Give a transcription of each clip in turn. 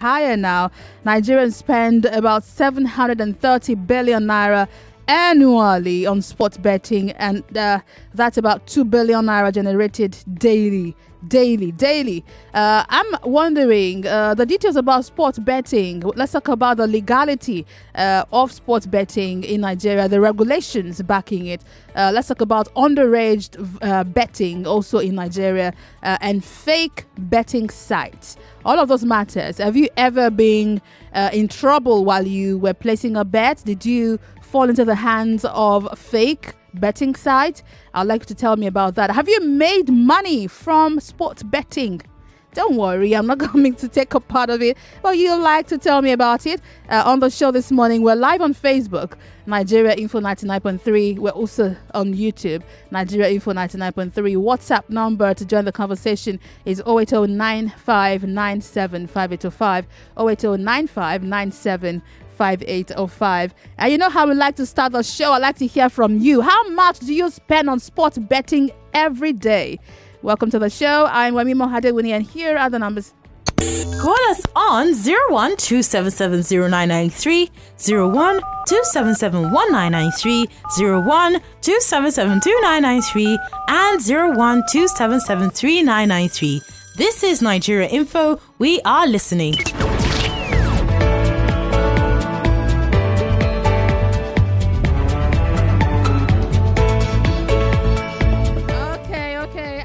higher now. Nigerians spend about 730 billion naira annually on sports betting, and that's about 2 billion naira generated daily. Daily. I'm wondering the details about sports betting. Let's talk about the legality of sports betting in Nigeria, the regulations backing it. Let's talk about underage betting also in Nigeria, and fake betting sites. All of those matters. Have you ever been in trouble while you were placing a bet? Did you fall into the hands of fake betting sites? I'd like you to tell me about that. Have you made money from sports betting? Don't worry, I'm not coming to take a part of it, but you'd like to tell me about it. On the show this morning, we're live on Facebook, Nigeria Info 99.3. We're also on YouTube, Nigeria Info 99.3. WhatsApp number to join the conversation is 08095975805, 08095975805. And you know how we like to start the show. I'd like to hear from you. How much do you spend on sports betting every day? Welcome to the show. I'm Wemimo Adewuni, and here are the numbers. Call us on 01-277-0993, 01-277-1993, 01-277-2993, and 01-277-3993. This is Nigeria Info. We are listening.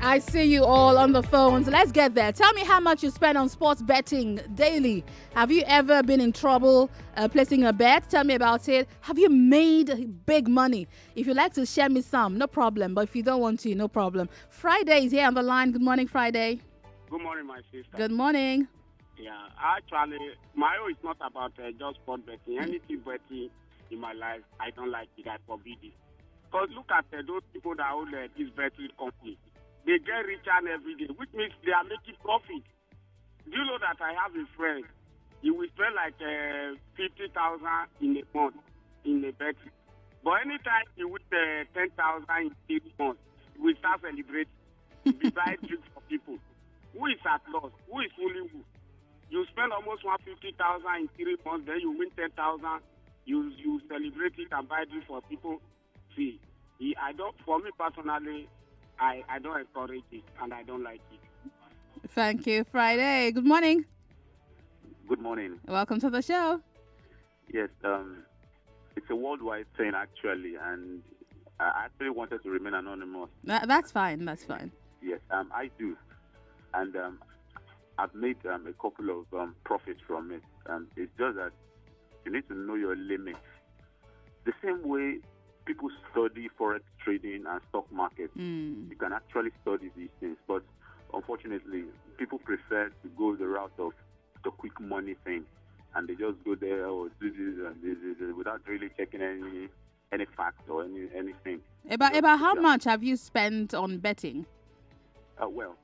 I see you all on the phones. Let's get there. Tell me how much you spend on sports betting daily. Have you ever been in trouble placing a bet? Tell me about it. Have you made big money? If you'd like to share me some, no problem. But if you don't want to, no problem. Friday is here on the line. Good morning, Friday. Good morning, my sister. Good morning. Yeah, actually, my own is not about just sport betting. Anything betting in my life, I don't like it. I forbid it. Because look at those people that own this betting company. They get richer every day, which means they are making profit. Do you know that I have a friend? He will spend like 50,000 in a month in a betting. But anytime he wins 10,000 in 3 months, he will start celebrating. He will buy drinks for people. Who is at loss? Who is fooling who? You spend almost 150,000 in 3 months, then you win 10,000. You celebrate it and buy drinks for people. See, for me personally, I don't encourage it, and I don't like it. Thank you, Friday. Good morning. Good morning. Welcome to the show. Yes, it's a worldwide thing, actually, and I actually wanted to remain anonymous. That's fine. That's fine. Yes, I do. And I've made a couple of profits from it. It's just that you need to know your limits. The same way people study forex trading and stock market. You can actually study these things, but unfortunately, people prefer to go the route of the quick money thing, and they just go there or do this and this without really checking any facts or anything. About how much have you spent on betting? On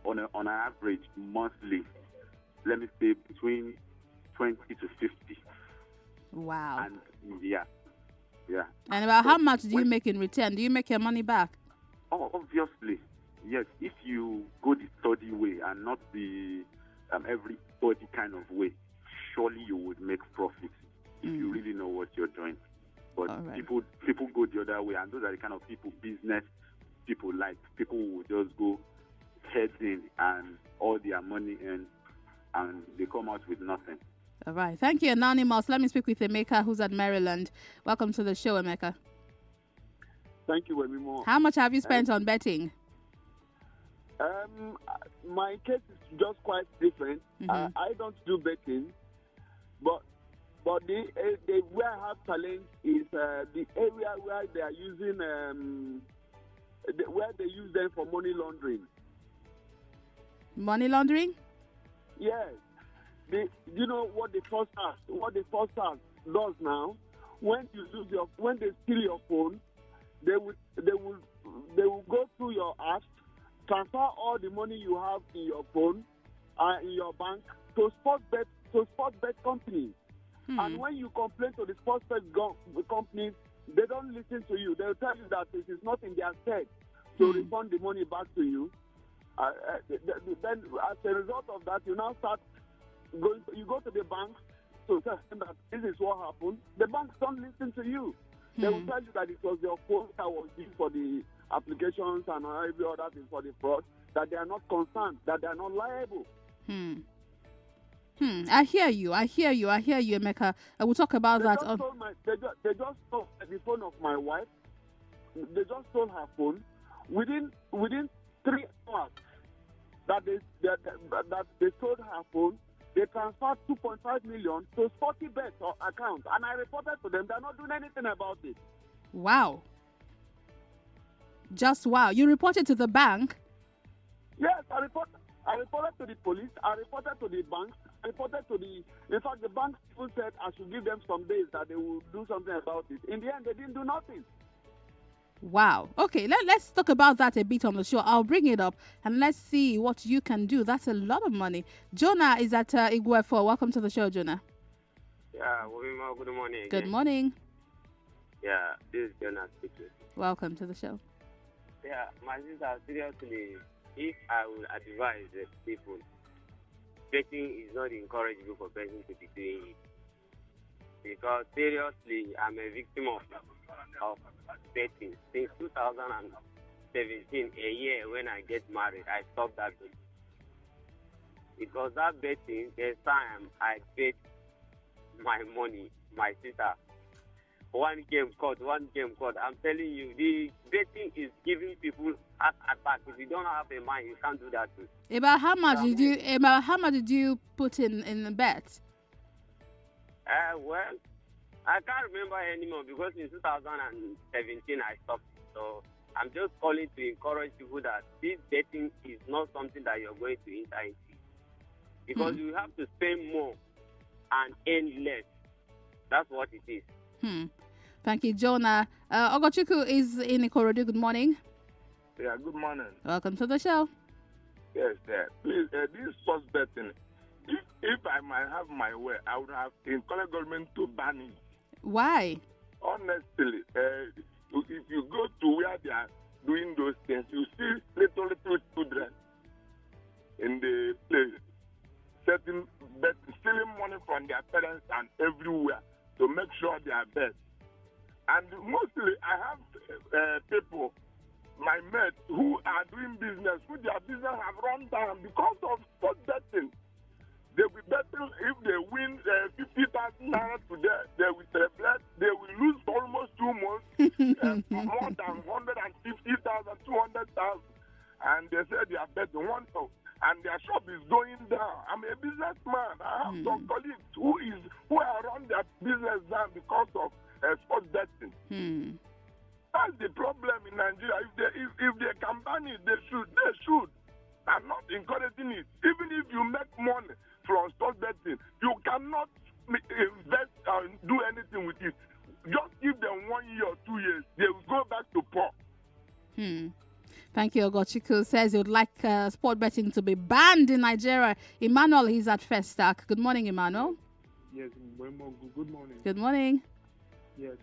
an average monthly, let me say between 20 to 50. Wow. And yeah. And about how much do you make in return? Do you make your money back? Oh, obviously. Yes, if you go the study way and not the everybody kind of way, surely you would make profit if you really know what you're doing. But right. people go the other way, and those are the kind of business people like. People will just go heads in and all their money in, and they come out with nothing. All right. Thank you, Anonymous. Let me speak with Emeka, who's at Maryland. Welcome to the show, Emeka. Thank you, Wemimo. How much have you spent on betting? My case is just quite different. I don't do betting, but the where I have challenge is the area where they are using where they use them for money laundering. Money laundering? Yes. You know what the first task does now? When they steal your phone, they will go through your apps, transfer all the money you have in your phone, in your bank to sports bet companies. And when you complain to the sports bet companies, they don't listen to you. They'll tell you that it is not in their stead to refund the money back to you. Then as a result of that, you now start you go to the bank to tell them that this is what happened. The banks don't listen to you. They will tell you that it was your phone that was used for the applications and every other thing for the fraud, that they are not concerned, that they are not liable. I hear you, Emeka. I will talk about that. They just stole the phone of my wife. They just stole her phone. Within 3 hours that they stole her phone, they transferred 2.5 million to 40 bets or accounts, and I reported to them. They're not doing anything about it. Wow. Just wow. You reported to the bank? Yes, I reported to the police. I reported to the banks. I reported to in fact, the banks even said I should give them some days that they will do something about it. In the end, they didn't do nothing. Wow. Okay, let's talk about that a bit on the show. I'll bring it up and let's see what you can do. That's a lot of money. Jonah is at Igwe4. Welcome to the show, Jonah. Yeah, Wemimo, good morning. Good morning. Yeah, this is Jonah speaking. Welcome to the show. Yeah, my sister, seriously, if I would advise the people, betting is not encouragable for person to be doing it. Because seriously, I'm a victim of betting. Since 2017, a year when I get married, I stopped that betting. Because that betting, there's time I bet my money, my sister. One game caught. I'm telling you, the betting is giving people heart attack. If you don't have a mind, you can't do that too. About how much did you put in the bet? Well, I can't remember anymore because in 2017 I stopped. So I'm just calling to encourage people that this betting is not something that you're going to enter into. Because you have to spend more and earn less. That's what it is. Thank you, Jonah. Ogochukwu is in Ikorodu. Good morning. Yeah, good morning. Welcome to the show. Yes, sir. Please, this sports betting, if I might have my way, I would have encouraged government to ban it. Why? Honestly, if you go to where they are doing those things, you see little children in the place stealing money from their parents and everywhere to make sure they are best. And mostly, I have people, my mates, who are doing business, who their business have run down because of sports betting. They will betting if they win 50,000 naira today, they will celebrate. They will lose for almost 2 months, more than 150,000, 200,000, and they say they are betting and their shop is going down. I'm a businessman. I have some colleagues who are run their business down because of sports betting. That's the problem in Nigeria. If they can ban it, they should. I'm not encouraging it. Even if you make money from sports betting, you cannot invest and do anything with it. Just give them 1 year or 2 years. They will go back to poor. Thank you, Ogochukwu. Says he would like sport betting to be banned in Nigeria. Emmanuel, he's at Festac. Good morning, Emmanuel. Yes, good morning. Good morning. Yes,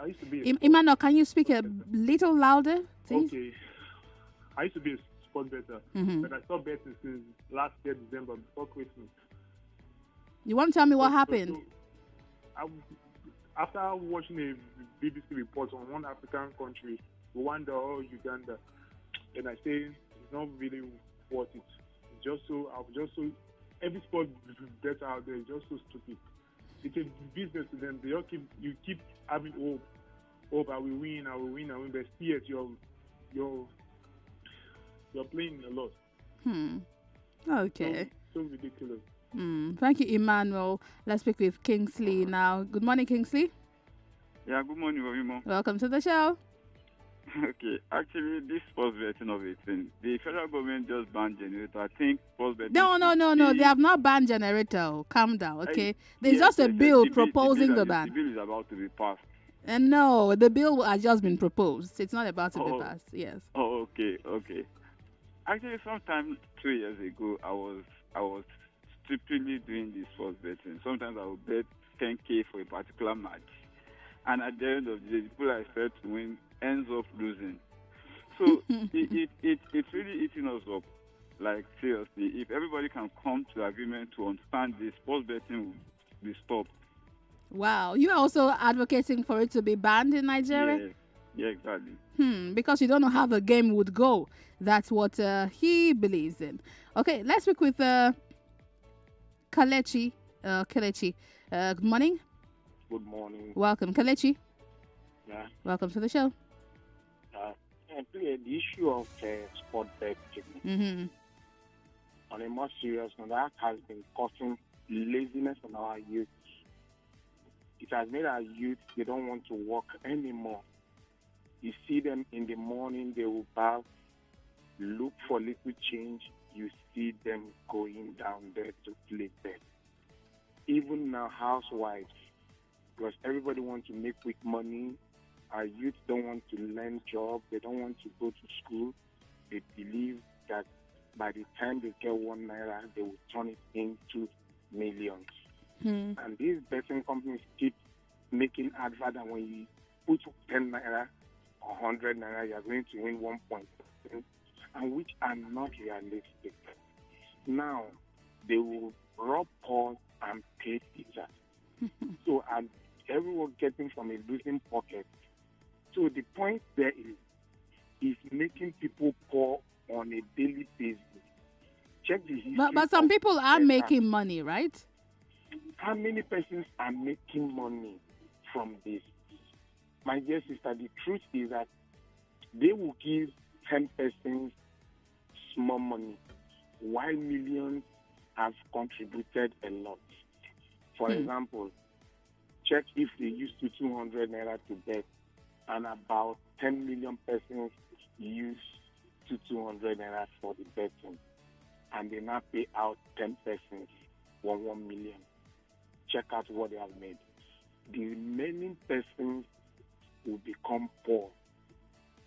I used to be Emmanuel, can you speak a little louder, please? Okay. I used to be a sport bettor, but I stopped betting since last year, December, before Christmas. You want to tell me what happened? After watching a BBC report on one African country, Rwanda or Uganda, and I say it's not really worth it. Every sport better out there is just so stupid. It's a business to them. You keep having hope. I will win. But still, you're playing a lot. Okay. So ridiculous. Thank you, Emmanuel. Let's speak with Kingsley now. Good morning, Kingsley. Yeah, good morning, Wemimo. Welcome to the show. Okay, actually, this sports betting of it, the federal government just banned generator. I think sports betting. No. They have not banned generator. Calm down, okay? There's just a bill proposing the ban. The bill is about to be passed. And no, the bill has just been proposed. It's not about to be passed. Yes. Oh, okay. Actually, sometime 2 years ago, I was stupidly doing this sports betting. Sometimes I would bet 10K for a particular match, and at the end of the day, the people I expect to win ends up losing. So it's really eating us up. Like seriously, if everybody can come to agreement to understand this, sports betting will be stopped. Wow. You are also advocating for it to be banned in Nigeria? Yeah, exactly. Because you don't know how the game would go. That's what he believes in. Okay, let's speak with Kelechi. Kelechi, good morning. Good morning. Welcome, Kelechi. Yeah. Welcome to the show. The issue of sport betting, on a more serious note, that has been causing laziness on our youth. It has made our youth, they don't want to work anymore. You see them in the morning, they will bath, look for little change. You see them going down there to play bet. Even now, housewives, because everybody wants to make quick money. Our youth don't want to learn job. They don't want to go to school. They believe that by the time they get 1 naira, they will turn it into millions. And these betting companies keep making advert that when you put 10 naira or 100 naira, you are going to win 1.5, and which are not realistic. Now, they will rob Paul and pay Peter. So, and everyone getting from a losing pocket. So the point there is making people poor on a daily basis. Check the history. But some people are making money, right? How many persons are making money from this? My dear sister, the truth is that they will give 10 persons small money, while millions have contributed a lot. For example, check if they used to 200 naira to bet, and about 10 million persons use to 200 naira for the betting, and they now pay out 10 persons 1 million. Check out what they have made. The remaining persons will become poor.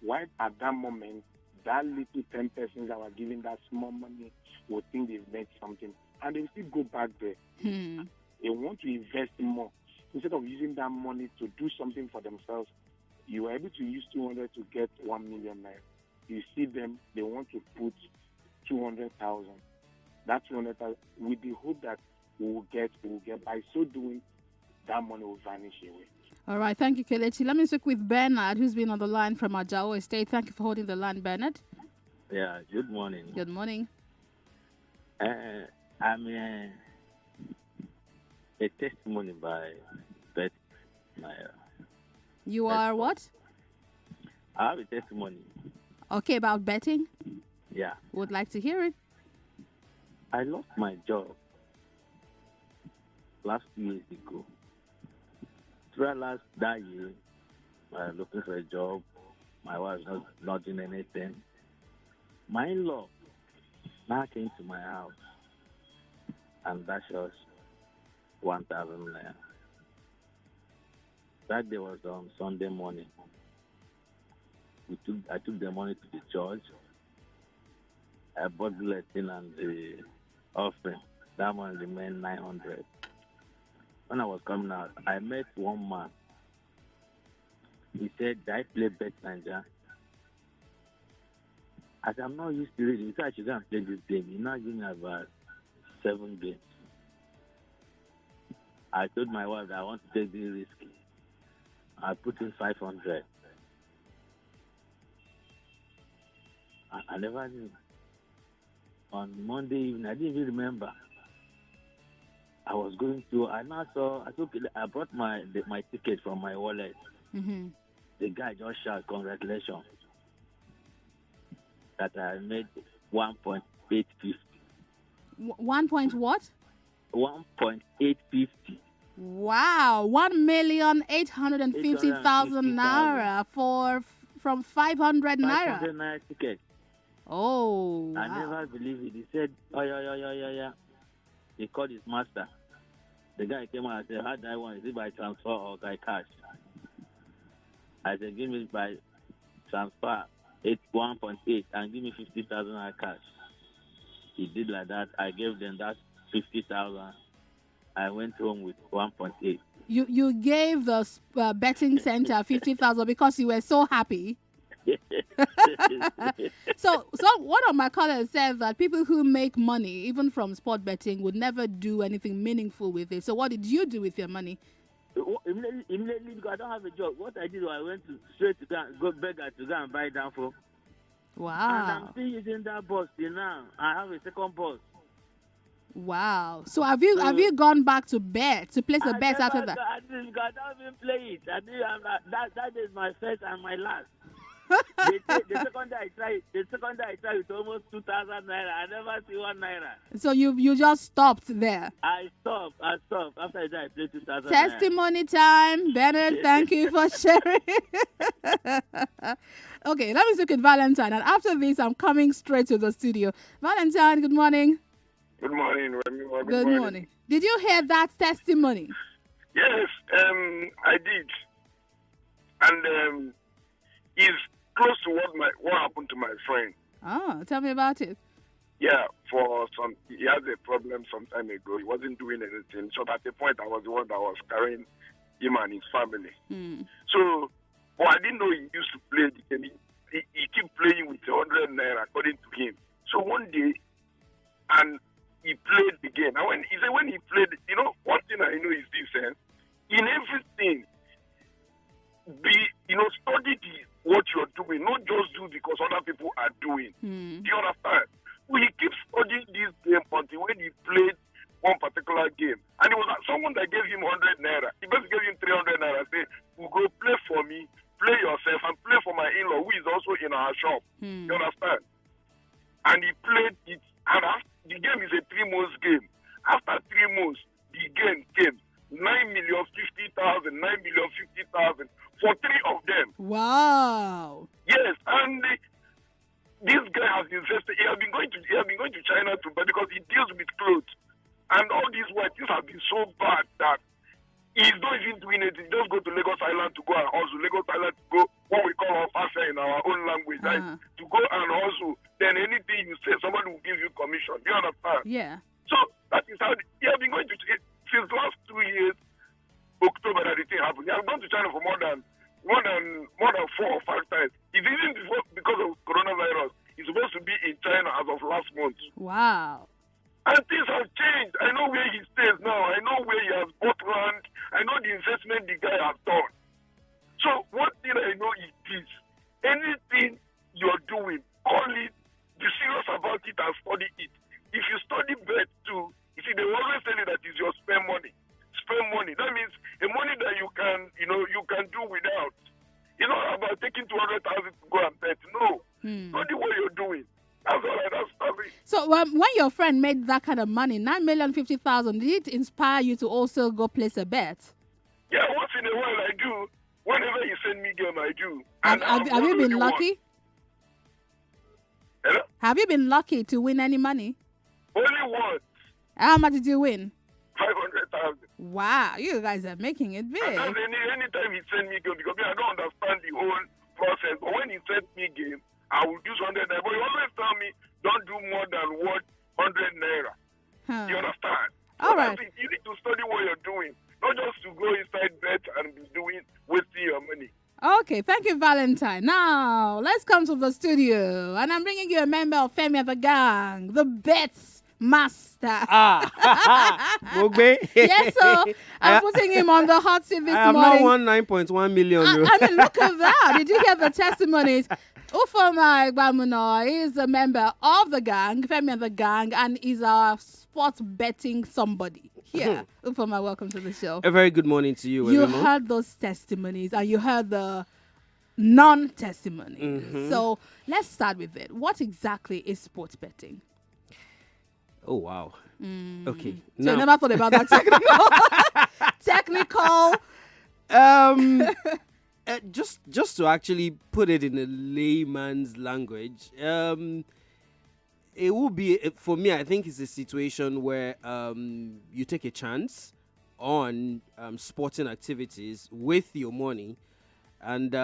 While at that moment, that little 10 persons that were giving that small money will think they've made something, and they will still go back there. They want to invest more. Instead of using that money to do something for themselves, you are able to use 200 to get 1 million naira. You see them, they want to put 200,000. That 200,000 with the hope that we will get. By so doing, that money will vanish away. All right, thank you, Kelechi. Let me speak with Bernard, who's been on the line from Ajao Estate. Thank you for holding the line, Bernard. Yeah, good morning. Good morning. I'm a testimony by Bet Naira. You are what? I have a testimony. Okay, about betting? Yeah. Would like to hear it. I lost my job last 2 years ago. Throughout that year, I was looking for a job. My wife was not doing anything. My in-law now came to my house and that was 1,000 naira. That day was on Sunday morning. I took the money to the church. I bought the bulletin and the offering. That one remained 900. When I was coming out, I met one man. He said, "I play Bet Nigeria." I said, "I'm not used to it." He said, "I should go and play this game." He now gave me about 7 games. I told my wife that I want to take this risk. I put in 500. I never knew. On Monday evening, I didn't even remember. I was going to. I brought my ticket from my wallet. The guy just shouted, "Congratulations!" That I made 1.850. 1 point what? 1.850. Wow, 1,850,000 naira from 500 naira. 500 naira ticket. Oh, wow. I never believed it. He said, "Oh yeah." He called his master. The guy came out and said, "How do I want it? Is it by transfer or by cash?" I said, "Give me by transfer 1.8 and give me 50,000 naira cash." He did like that. I gave them that 50,000. I went home with 1.8. You gave the betting center 50,000 because you were so happy. So one of my colleagues said that people who make money, even from sport betting, would never do anything meaningful with it. So what did you do with your money? Immediately, because I don't have a job. What I did was I went straight to go beggar to go and buy down for. Wow. And I'm still using that bus till now. I have a second bus. Wow. So have you gone back to bet to place a bet after that? I don't even play it. That is my first and my last. the second day I tried with almost 2,000 naira. I never see 1 naira. So you just stopped there. I stopped. After that I played 2,000 Testimony time. Bernard, thank you for sharing. Okay, let me look at Valentine. And after this, I'm coming straight to the studio. Valentine, good morning. Good morning, Wemimo. Good morning. Did you hear that testimony? Yes, I did. And it's close to what happened to my friend. Oh, tell me about it. Yeah, he had a problem some time ago. He wasn't doing anything. So at the point, I was the one that was carrying him and his family. So, but I didn't know he used to play the game. He kept playing with 100 naira, according to him. So one day, and he played the game. And when he played, one thing I know is this: in everything, study what you're doing, not just do because other people are doing. Do you understand? So he keeps studying this game until when he played one particular game, and it was someone that gave him 100 naira. He just gave him 300 naira. Say, "Well, go play for me, play yourself, and play for my in-law who is also in our shop." You understand? And he played it, and the game is a 3 months game. After 3 months, the game came 9,050,000, 9,050,000 for 3 of them. Wow. Yes, and this guy has invested. He has been going to China to buy because he deals with clothes, and all these white things have been so bad that he's not even doing it. He just go to Lagos Island to go and hustle. Lagos Island to go what we call offer in our own language, right? To go and hustle. Then anything you say, somebody will give you commission. You understand? Yeah. So that is how he has been going to since last 2 years. October that the thing happened. He has gone to China for more than 4 or 5 times. It isn't because of coronavirus. He's supposed to be in China as of last month. Wow. And things have changed. I know where he stays now. I know where he has bought land. I know the investment the guy has done. So one thing I know is this: anything you're doing, call it, be serious about it and study it. If you study bet too, you see, they always tell you that is your spare money. Spend money. That means the money that you can do without. It's not about taking 200,000 to go and bet. No. Study what you're doing. That's all right. That's it. So when your friend made that kind of money, 9,050,000, did it inspire you to also go place a bet? Yeah, once in a while I do. Whenever you send me game, I do. And have you been lucky? Hello? Have you been lucky to win any money? Only once. How much did you win? 500,000. Wow, you guys are making it big. And anytime he send me game, because I don't understand the whole process. But when he sends me game, I will use 100 naira. But he always tell me, don't do more than what 100 naira. You understand? All right. You need to study what you're doing, not just to go inside bet and be wasting your money. Okay, thank you, Valentine. Now, let's come to the studio. And I'm bringing you a member of Femi of the gang, the Bets Master. Yes, so I'm putting him on the hot seat this morning. I have now won 9.1 million. I mean, look at that. Did you hear the testimonies? Ufoma Igbamuno is a member of the gang, Femi of the gang, and is a sports betting somebody. Here, Ufoma, welcome to the show. A very good morning to you, You Wemimo. heard those testimonies and you heard the non-testimonies. So let's start with it. What exactly is sports betting? Oh, wow. Okay. So you never thought about that technical? Just to actually put it in a layman's language, it will be, for me, I think it's a situation where you take a chance on sporting activities with your money. And,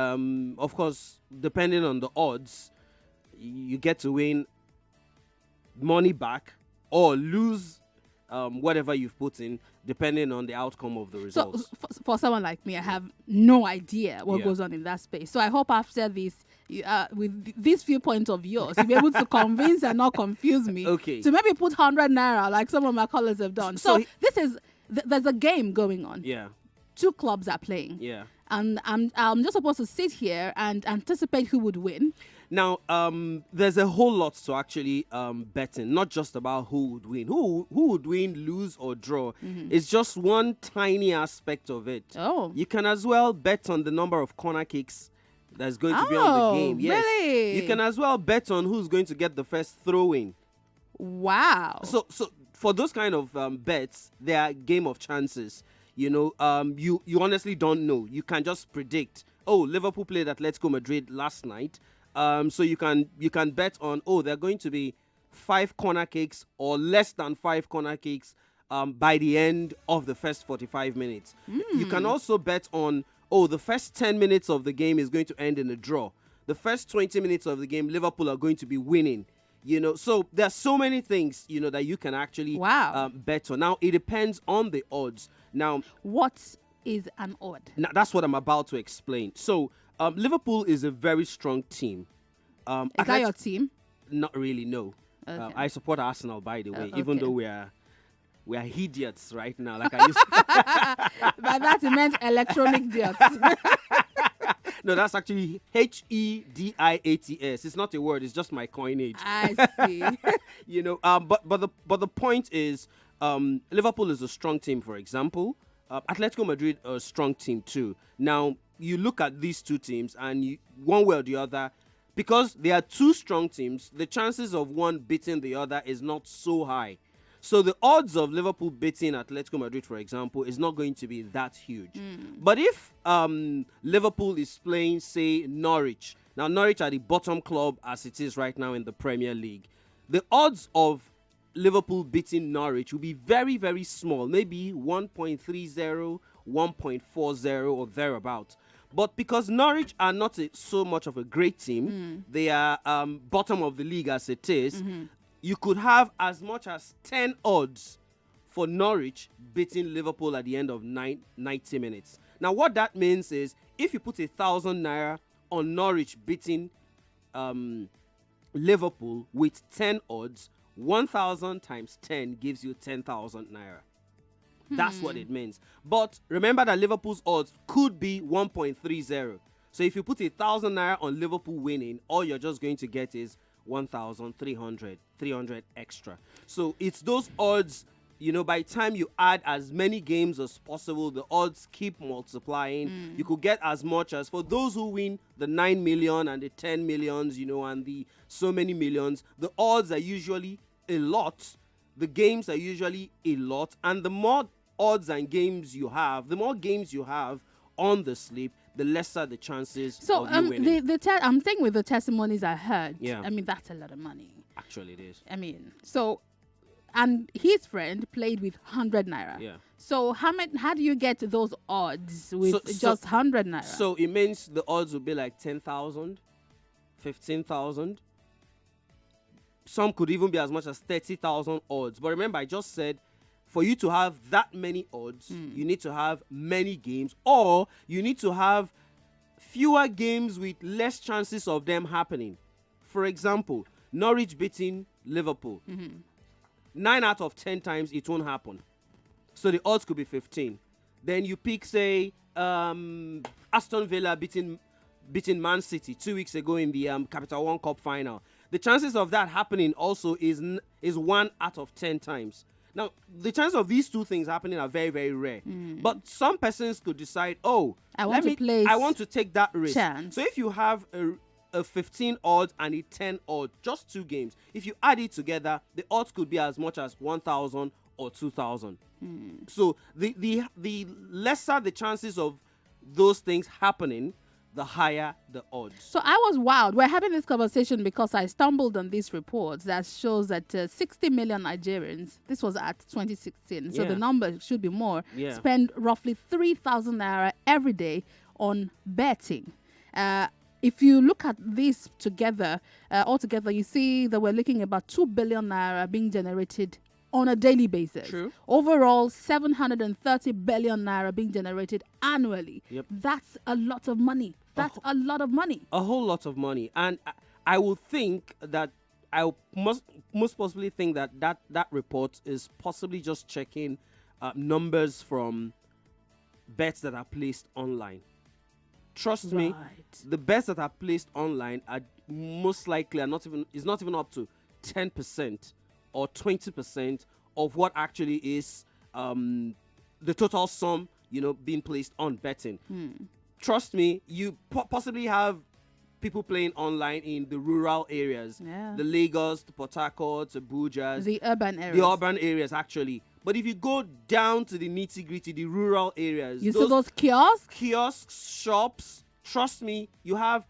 of course, depending on the odds, you get to win money back or lose whatever you've put in, depending on the outcome of the results. So, for someone like me, I have no idea what goes on in that space. So I hope after this, with these few points of yours, you'll be able to convince and not confuse me. Okay. To maybe put 100 naira like some of my callers have done. So this is there's a game going on. Yeah. Two clubs are playing. Yeah. And I'm just supposed to sit here and anticipate who would win. Now, there's a whole lot to actually betting, not just about who would win. Who would win, lose or draw. It's just one tiny aspect of it. Oh. You can as well bet on the number of corner kicks that's going to be on the game. Yes. Really? You can as well bet on who's going to get the first throw in. Wow. So for those kind of bets, they are game of chances. You know, you honestly don't know. You can just predict. Oh, Liverpool played Atletico Madrid last night. So you can bet on, they're going to be 5 corner kicks or less than 5 corner kicks by the end of the first 45 minutes. You can also bet on, the first 10 minutes of the game is going to end in a draw. The first 20 minutes of the game, Liverpool are going to be winning. You know, so there's so many things, that you can actually bet on. Now, it depends on the odds. Now, what is an odd? Now, that's what I'm about to explain. So, Liverpool is a very strong team. Is that your team? Not really, no. Okay. I support Arsenal, by the way, even okay. though we are idiots right now. Like I used to. By that, you meant electronic idiots. No, that's actually HEDIATS. It's not a word. It's just my coinage. I see. But the point is, Liverpool is a strong team. For example, Atletico Madrid are a strong team too. Now you look at these two teams, and one way or the other, because they are two strong teams, the chances of one beating the other is not so high. So the odds of Liverpool beating Atletico Madrid, for example, is not going to be that huge. But if Liverpool is playing, say, Norwich, now Norwich are the bottom club as it is right now in the Premier League, the odds of Liverpool beating Norwich will be very, very small, maybe 1.30, 1.40 or thereabout. But because Norwich are not so much of a great team, they are bottom of the league as it is, you could have as much as 10 odds for Norwich beating Liverpool at the end of 90 minutes. Now, what that means is if you put 1,000 naira on Norwich beating Liverpool with 10 odds, 1,000 times 10 gives you 10,000 naira. That's what it means. But remember that Liverpool's odds could be 1.30. So if you put 1,000 naira on Liverpool winning, all you're just going to get is 1,300, 300 extra. So it's those odds, by the time you add as many games as possible, the odds keep multiplying. You could get as much as, for those who win the 9 million and the 10 millions, and the so many millions, the odds are usually a lot. The games are usually a lot. And the more odds and games you have, the more games you have on the slip, the lesser the chances of you winning. I'm thinking with the testimonies I heard, Yeah. I mean, that's a lot of money. Actually, it is. I mean, and his friend played with 100 naira. Yeah. So how do you get those odds with just 100 naira? So it means the odds will be like 10,000, 15,000. Some could even be as much as 30,000 odds. But remember, I just said, for you to have that many odds, you need to have many games, or you need to have fewer games with less chances of them happening. For example, Norwich beating Liverpool. 9 out of 10 times it won't happen. So the odds could be 15. Then you pick, say, Aston Villa beating Man City 2 weeks ago in the Capital One Cup final. The chances of that happening also is 1 out of 10 times. Now, the chances of these two things happening are very, very rare. But some persons could decide, I want to take that risk. Chance. So if you have a 15 odds and a 10 odds, just 2 games, if you add it together, the odds could be as much as 1,000 or 2,000. So the lesser the chances of those things happening, the higher the odds. So I was wild. We're having this conversation because I stumbled on this report that shows that 60 million Nigerians, this was at 2016, so the number should be more, spend roughly 3,000 naira every day on betting. If you look at this together, altogether, you see that we're looking at about 2 billion naira being generated on a daily basis. True. Overall, 730 billion naira being generated annually. Yep. That's a lot of money. That's a lot of money. A whole lot of money. And I would think that I most possibly think that report is possibly just checking numbers from bets that are placed online. Trust me, the bets that are placed online are most likely not even up to 10% or 20% of what actually is the total sum being placed on betting. Trust me, you possibly have people playing online in the rural areas, the Lagos, the Port Harcourt, the Abuja, the urban areas. The urban areas, actually. But if you go down to the nitty-gritty, the rural areas, you see those kiosks, shops, trust me, you have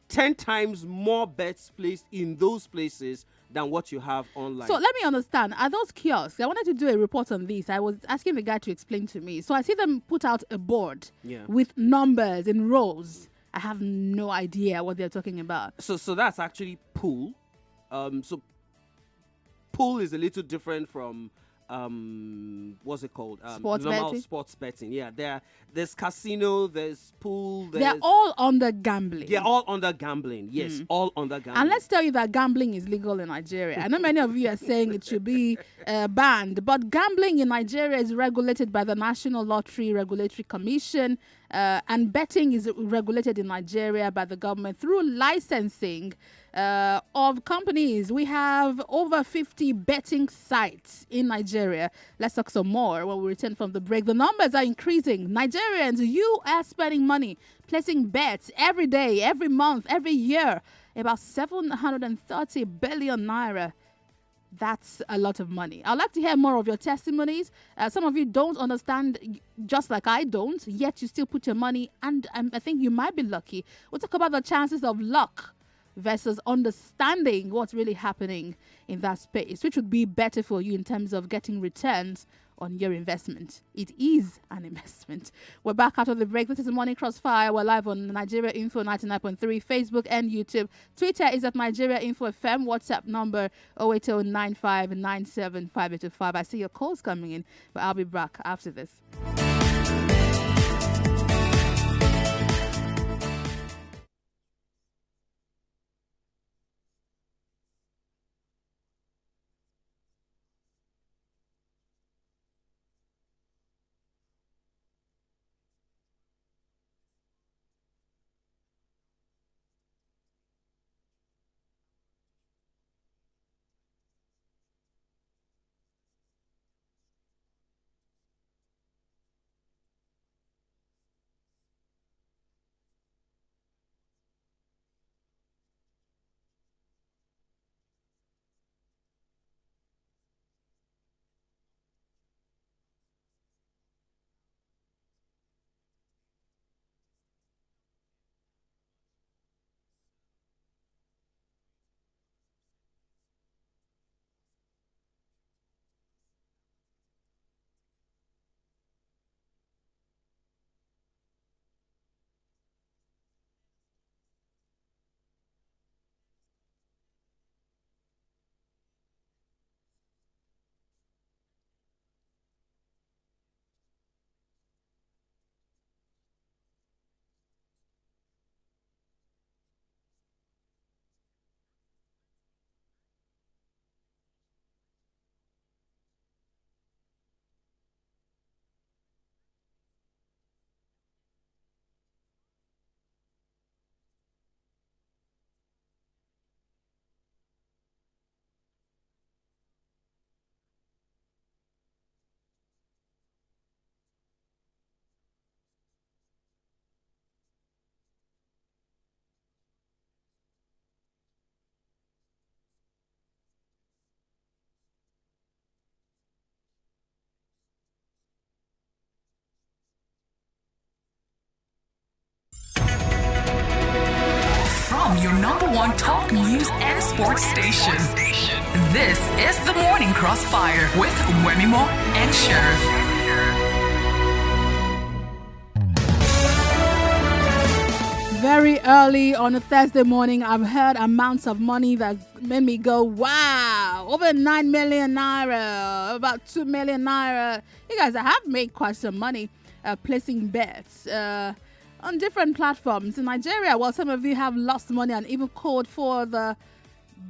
10 times more bets placed in those places than what you have online. So let me understand, are those kiosks? I wanted to do a report on this. I was asking the guy to explain to me. So I see them put out a board with numbers in rows. I have no idea what they're talking about. So that's actually pool. So pool is a little different from what's it called? Sports betting. Yeah, there's casino, there's pool. They're all under gambling. They're all under gambling. Yes, all under gambling. And let's tell you that gambling is legal in Nigeria. I know many of you are saying it should be banned, but gambling in Nigeria is regulated by the National Lottery Regulatory Commission, and betting is regulated in Nigeria by the government through licensing of companies. We have over 50 betting sites in Nigeria. Let's talk some more when we return from the break. The numbers are increasing. Nigerians, you are spending money, placing bets every day, every month, every year. About 730 billion naira. That's a lot of money. I'd like to hear more of your testimonies. Some of you don't understand, just like I don't, yet you still put your money, and I think you might be lucky. We'll talk about the chances of luck versus understanding what's really happening in that space, which would be better for you in terms of getting returns on your investment. It is an investment. We're back after the break. This is Morning Crossfire. We're live on Nigeria Info 99.3, Facebook and YouTube. Twitter is at Nigeria Info FM. WhatsApp number 08095975825. I see your calls coming in, but I'll be back after this. Your number one talk news and sports station. This is the Morning Crossfire with Wemimo and Sheriff. Very early on a Thursday morning, I've heard amounts of money that made me go, wow, over 9 million naira, about 2 million naira. You guys, I have made quite some money placing bets on different platforms in Nigeria. Well, some of you have lost money and even called for the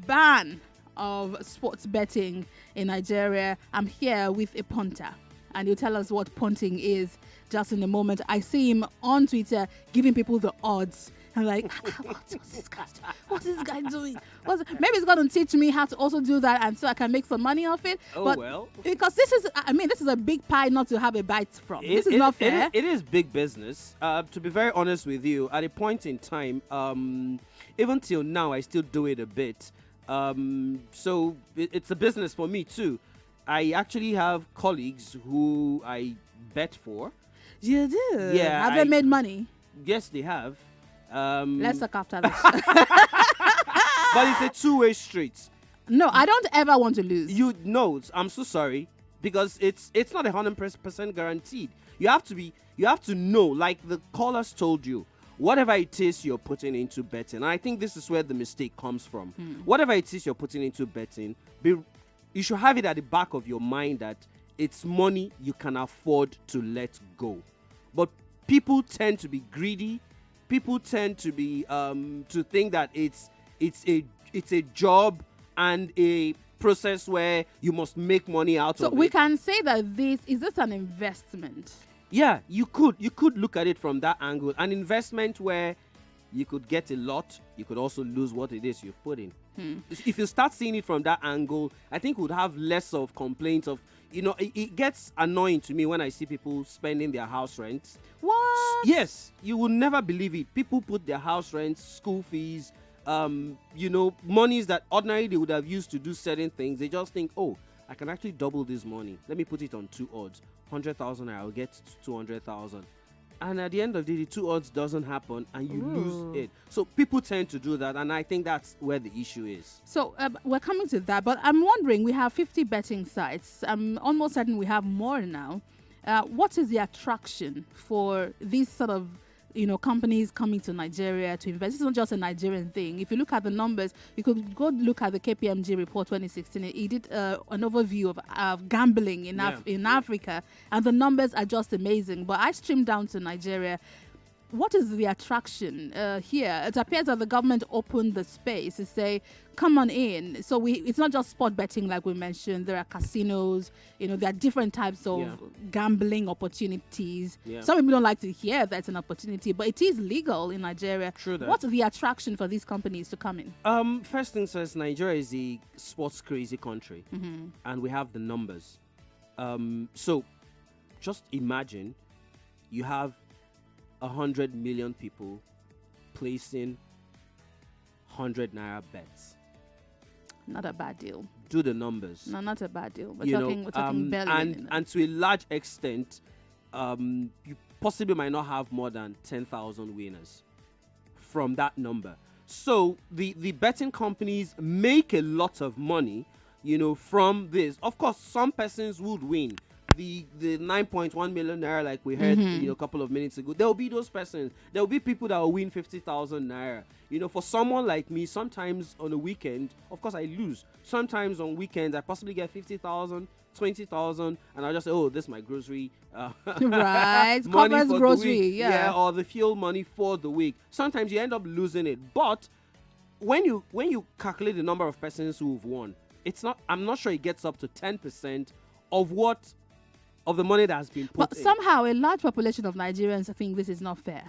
ban of sports betting in Nigeria. I'm here with a punter, and he'll tell us what punting is just in a moment. I see him on Twitter giving people the odds. I'm like, what's this guy doing? Maybe he's going to teach me how to also do that, and so I can make some money off it. Oh, but well. Because this is a big pie not to have a bite from. This is not fair. It is big business. To be very honest with you, at a point in time, even till now, I still do it a bit. So it's a business for me too. I actually have colleagues who I bet for. You do? Yeah. Have they made money? Yes, they have. Let's talk after this. But it's a two-way street. No, I don't ever want to lose. I'm so sorry, because it's not 100% guaranteed. You have to know, like the callers told you, whatever it is you're putting into betting. And I think this is where the mistake comes from. Whatever it is you're putting into betting, you should have it at the back of your mind that it's money you can afford to let go. But people tend to be greedy. People tend to be to think that it's a job and a process where you must make money out of it. So we can say that this an investment? Yeah, you could look at it from that angle. An investment where you could get a lot, you could also lose what it is you've put in. If you start seeing it from that angle, I think we'd have less of complaints of, it gets annoying to me when I see people spending their house rent. What? Yes, you will never believe it. People put their house rent, school fees, monies that ordinarily they would have used to do certain things. They just think, oh, I can actually double this money. Let me put it on 2 odds. 100,000, I'll get 200,000. And at the end of the day, the 2 odds doesn't happen and you lose it. So people tend to do that, and I think that's where the issue is. So we're coming to that, but I'm wondering, we have 50 betting sites. I'm almost certain we have more now. What is the attraction for these sort of companies coming to Nigeria to invest? It's not just a Nigerian thing. If you look at the numbers, you could go look at the KPMG report 2016. It did an overview of gambling in Africa, and the numbers are just amazing. But I streamed down to Nigeria. What is the attraction here? It appears that the government opened the space to say, come on in. So it's not just sport betting like we mentioned. There are casinos. There are different types of gambling opportunities. Yeah. Some people don't like to hear that's an opportunity, but it is legal in Nigeria. True that. What's the attraction for these companies to come in? First things first, Nigeria is a sports crazy country, and we have the numbers. So just imagine you have 100 million people placing 100 naira bets. Not a bad deal. Do the numbers. No, not a bad deal. We're talking billion. And to a large extent, you possibly might not have more than 10,000 winners from that number. So the betting companies make a lot of money, from this. Of course, some persons would win. The 9.1 million naira, like we heard a couple of minutes ago, there will be those persons. There will be people that will win 50,000 naira. For someone like me, sometimes on a weekend, of course I lose. Sometimes on weekends, I possibly get 50,000, 20,000, and I'll just say, oh, this is my grocery. Right, money covers for grocery, the week. Yeah, or the fuel money for the week. Sometimes you end up losing it. But when you calculate the number of persons who've won, I'm not sure it gets up to 10% of the money that has been put But somehow a large population of Nigerians think this is not fair.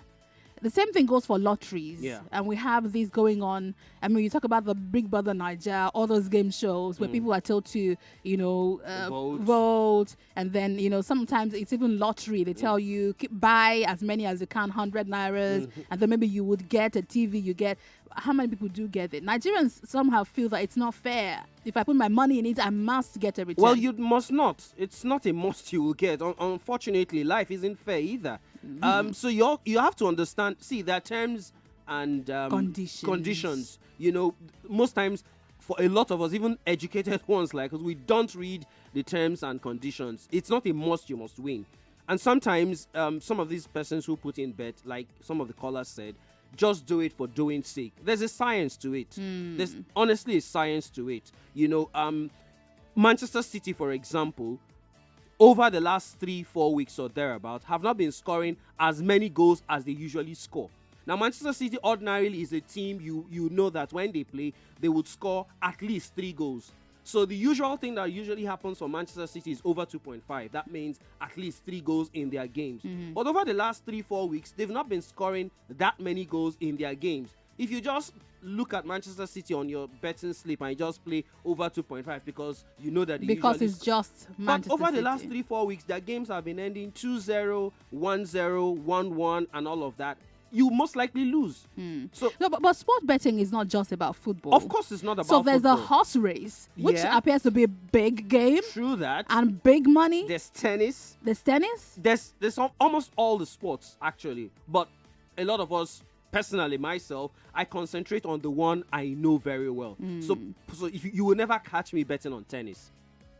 The same thing goes for lotteries. Yeah. And we have these going on. I mean, you talk about the Big Brother Niger, all those game shows where people are told to, vote. And then, sometimes it's even lottery. They tell you, buy as many as you can, 100 nairas. And then maybe you would get a TV. How many people do get it? Nigerians somehow feel that it's not fair. If I put my money in it, I must get a return. Well, you must not. It's not a must you will get. Unfortunately, life isn't fair either. So you have to understand. See, there are terms and conditions. Most times for a lot of us, even educated ones like us, we don't read the terms and conditions. It's not a must you must win. And sometimes some of these persons who put in bet, like some of the callers said, just do it for doing sake. There's a science to it. There's honestly a science to it. Manchester City, for example, over the last 3-4 weeks or thereabout, have not been scoring as many goals as they usually score. Now, Manchester City ordinarily is a team you know that when they play, they would score at least 3 goals. So the usual thing that usually happens for Manchester City is over 2.5. That means at least 3 goals in their games. But over the last 3-4 weeks, they've not been scoring that many goals in their games. If you just look at Manchester City on your betting slip and you just play over 2.5 because you know that because it's just Manchester But over City. the last 3-4 weeks, their games have been ending 2-0, 1-0, 1-1 and all of that. You most likely lose. So no, but sport betting is not just about football. Of course, it's not about So there's football. a horse race, which Yeah. appears to be a big game. True that. And big money. There's tennis. There's tennis. There's almost all the sports actually, but a lot of us, personally myself, I concentrate on the one I know very well. So if you will never catch me betting on tennis.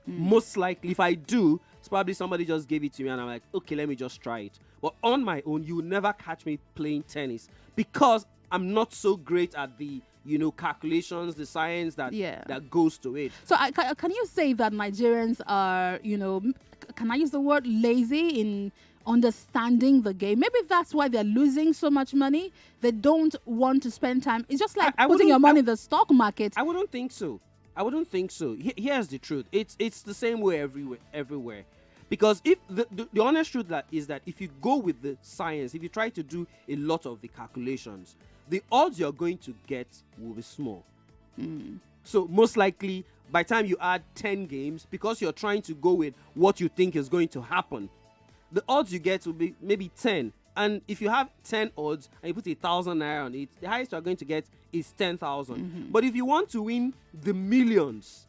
Most likely, if I do, it's probably somebody just gave it to me and I'm like, okay, let me just try it. But on my own, you will never catch me playing tennis because I'm not so great at the calculations, the science that goes to it. So can you say that Nigerians are, can I use the word lazy in understanding the game? Maybe that's why they're losing so much money. They don't want to spend time. It's just like putting your money in the stock market. I wouldn't think so. Here's the truth. It's the same way everywhere. Because if the honest truth is that if you go with the science, if you try to do a lot of the calculations, the odds you're going to get will be small. So most likely, by the time you add 10 games, because you're trying to go with what you think is going to happen, the odds you get will be maybe 10. And if you have 10 odds and you put 1,000 naira on it, the highest you're going to get is 10,000. But if you want to win the millions,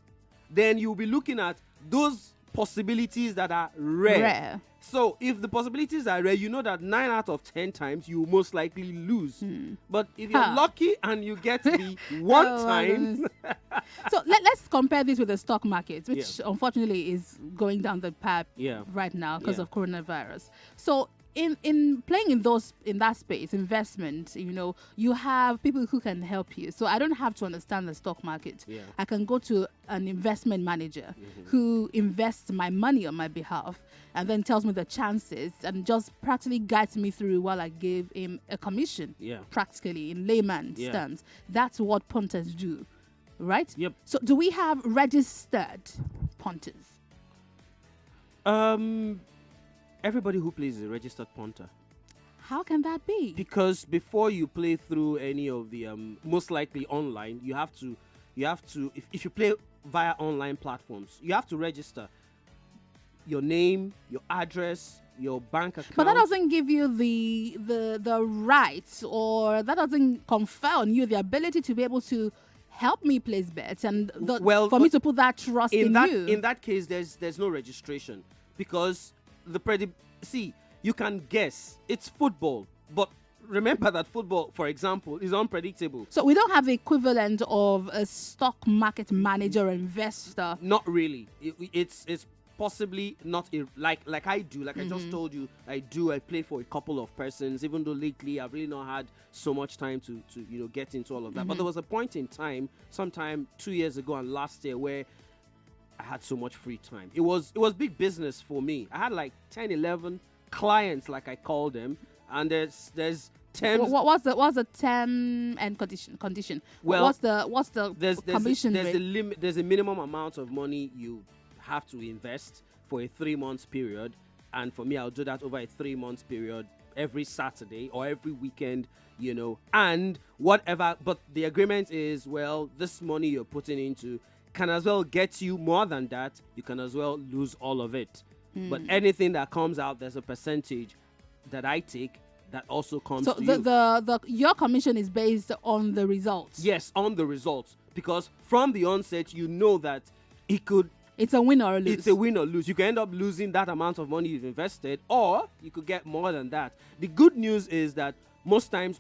then you'll be looking at those possibilities that are rare. So if the possibilities are rare, you know that 9 out of 10 times you will most likely lose. But if you're lucky and you get the one time... So let's compare this with the stock market, which unfortunately is going down the path right now because of coronavirus. So in playing in that space, investment, you have people who can help you. So I don't have to understand the stock market. I can go to an investment manager who invests my money on my behalf and then tells me the chances and just practically guides me through while I give him a commission. Practically in layman's terms. That's what punters do, right? Yep. So do we have registered punters? Everybody who plays is a registered punter. How can that be? Because before you play through any of the most likely online, you have to if you play via online platforms, you have to register your name, your address, your bank account. But that doesn't give you the rights, or that doesn't confer on you the ability to be able to help me place bets and for me to put that trust in you. In that case, there's no registration because you can guess. It's football, but remember that football, for example, is unpredictable. So we don't have the equivalent of a stock market manager or investor. Not really. It's possibly not like I do. Like I just told you, I play for a couple of persons. Even though lately I've really not had so much time to get into all of that. But there was a point in time, sometime 2 years ago and last year, where I had so much free time. It was big business for me. I had like 10, 11 clients, like I call them, and there's terms. What's the term and condition? Well, what's the commission rate? There's a minimum amount of money you have to invest for a 3 month period, and for me, I'll do that over a 3 month period every Saturday or every weekend, and whatever. But the agreement is, well, this money you're putting into can as well get you more than that. You can as well lose all of it. But anything that comes out, there's a percentage that I take that also comes to you. So your commission is based on the results? Yes, on the results. Because from the onset, you know that it's a win or a lose. It's a win or lose. You can end up losing that amount of money you've invested, or you could get more than that. The good news is that most times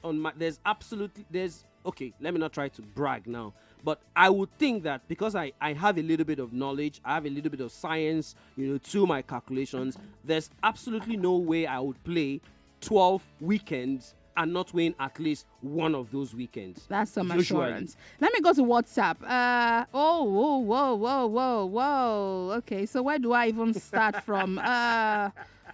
okay, let me not try to brag now, but I would think that because I have a little bit of knowledge, I have a little bit of science, to my calculations, there's absolutely no way I would play 12 weekends and not win at least one of those weekends. That's some Usually. assurance. Let me go to WhatsApp. Whoa. Okay, so where do I even start from?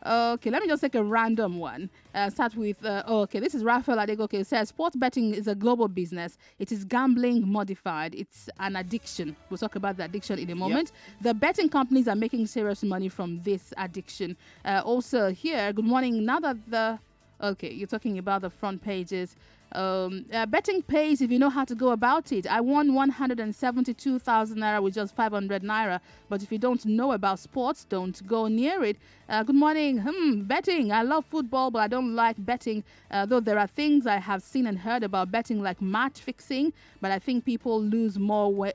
Okay, let me just take a random one. Start with, okay, this is Raphael Adegoke. It says, sports betting is a global business. It is gambling modified. It's an addiction. We'll talk about the addiction in a moment. The betting companies are making serious money from this addiction. Also here, good morning. Now that okay, you're talking about the front pages. Betting pays if you know how to go about it. I won 172,000 naira with just 500 naira. But if you don't know about sports, don't go near it. Good morning. Betting. I love football, but I don't like betting. Though there are things I have seen and heard about betting, like match fixing. But I think people lose more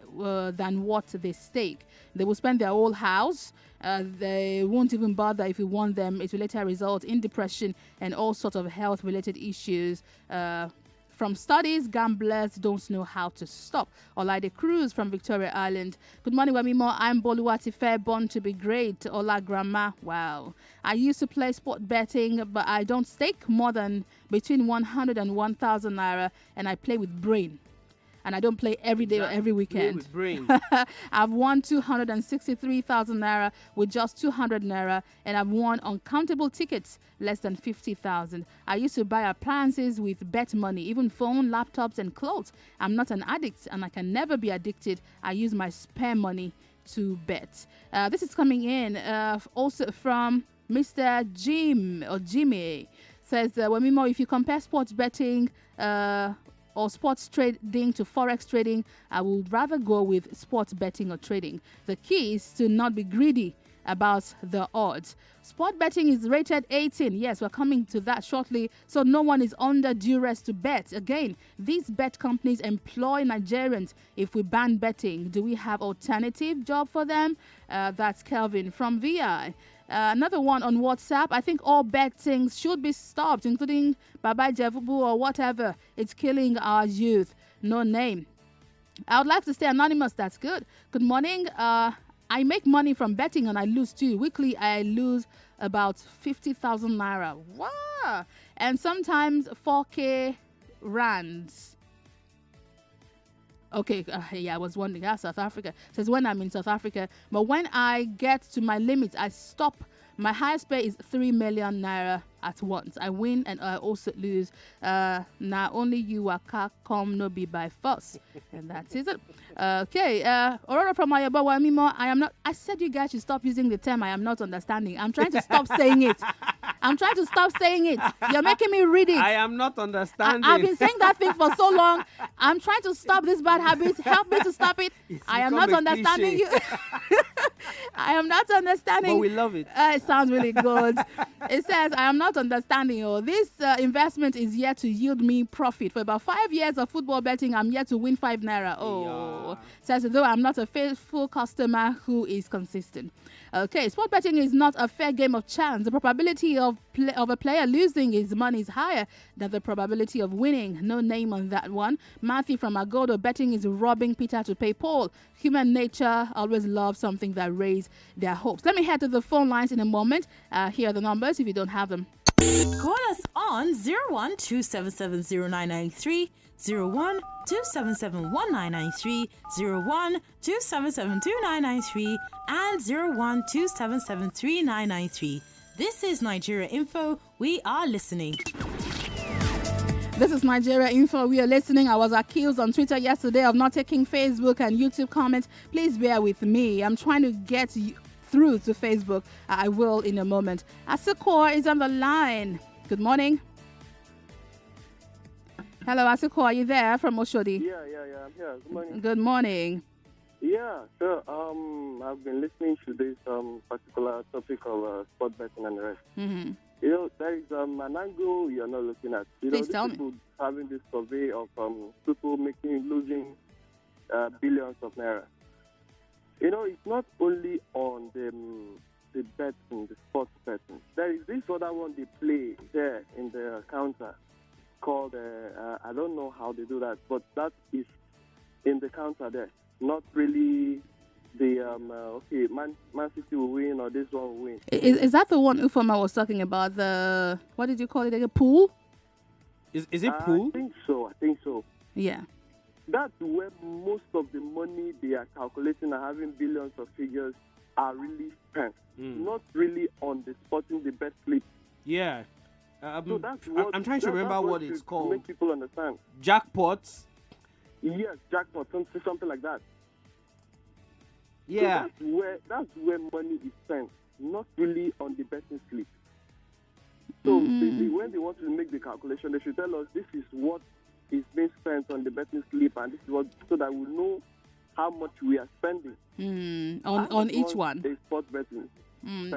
than what they stake. They will spend their whole house. They won't even bother if you want them. It will later result in depression and all sorts of health-related issues. From studies, gamblers don't know how to stop. Olaide Cruz from Victoria Island. Good morning, Wemimo. I'm Boluwati Fair, born to be great. Ola Grandma. Wow. I used to play sport betting, but I don't stake more than between 100 and 1,000 naira, and I play with brain. And I don't play every day or every weekend. With brain. I've won 263,000 naira with just 200 naira, and I've won uncountable tickets less than 50,000. I used to buy appliances with bet money, even phone, laptops, and clothes. I'm not an addict, and I can never be addicted. I use my spare money to bet. This is coming in also from Mr. Jim or Jimmy. Says, Wemimo, if you compare sports betting or sports trading to forex trading, I would rather go with sports betting or trading. The key is to not be greedy about the odds. Sport betting is rated 18. Yes, we're coming to that shortly. So no one is under duress to bet. Again, these bet companies employ Nigerians. If we ban betting, do we have alternative job for them? That's Kelvin from VI. Another one on WhatsApp. I think all betting should be stopped, including Baba Jevubu or whatever. It's killing our youth. No name. I would like to stay anonymous. That's good. Good morning. I make money from betting and I lose too. Weekly, I lose about 50,000 naira. Wow. And sometimes 4K rands. Okay, yeah, I was wondering. South Africa. Says when I'm in South Africa. But when I get to my limits, I stop. My highest pay is 3 million naira at once. I win and I also lose. Now only you are come no be by force. And that's it. Okay, Aurora from Ayaba Wemimo. I said you guys should stop using the term I am not understanding. I'm trying to stop saying it. You're making me read it. I am not understanding. I've been saying that thing for so long. I'm trying to stop this bad habit. Help me to stop it. I am not understanding you. I am not understanding. But we love it. It sounds really good. It says, I am not understanding you. This investment is yet to yield me profit. For about 5 years of football betting, I'm yet to win 5 naira. Oh, says, though I'm not a faithful customer who is consistent. Okay, sport betting is not a fair game of chance. The probability of a player losing his money is higher than the probability of winning. No name on that one. Matthew from Agodo, betting is robbing Peter to pay Paul. Human nature always loves something that raises their hopes. Let me head to the phone lines in a moment. Here are the numbers if you don't have them. Call us on 01-277-0993, 01-277-1993, 01-277-2993, and 01-277-3993. This is Nigeria Info. We are listening. This is Nigeria Info. We are listening. I was accused on Twitter yesterday of not taking Facebook and YouTube comments. Please bear with me. I'm trying to get through to Facebook. I will in a moment. Asukor is on the line. Good morning. Hello, Asukor. Are you there from Oshodi? Yeah, I'm here. Good morning. Good morning. Yeah, so I've been listening to this particular topic of sport betting and the rest. Mm-hmm. You know, there is an angle you're not looking at. Please tell me. People having this survey of people losing billions of naira. You know, it's not only on the betting, the sports betting. There is this other one they play there in the counter called, I don't know how they do that, but that is in the counter there. Not really the, Man City will win or this one will win. Is that the one Ufoma was talking about? The, what did you call it again? Pool? Is it pool? I think so. Yeah. That's where most of the money they are calculating and having billions of figures are really spent. Not really on the sporting the best slip. Yeah. So that's what, I'm trying to remember what it's called. Make people understand. Jackpots. Yes, jackpot, something like that. Yeah. So that's where money is spent, not really on the betting slip. So when they want to make the calculation, they should tell us this is what is being spent on the betting slip, and this is what, so that we know how much we are spending on each one. A sport betting.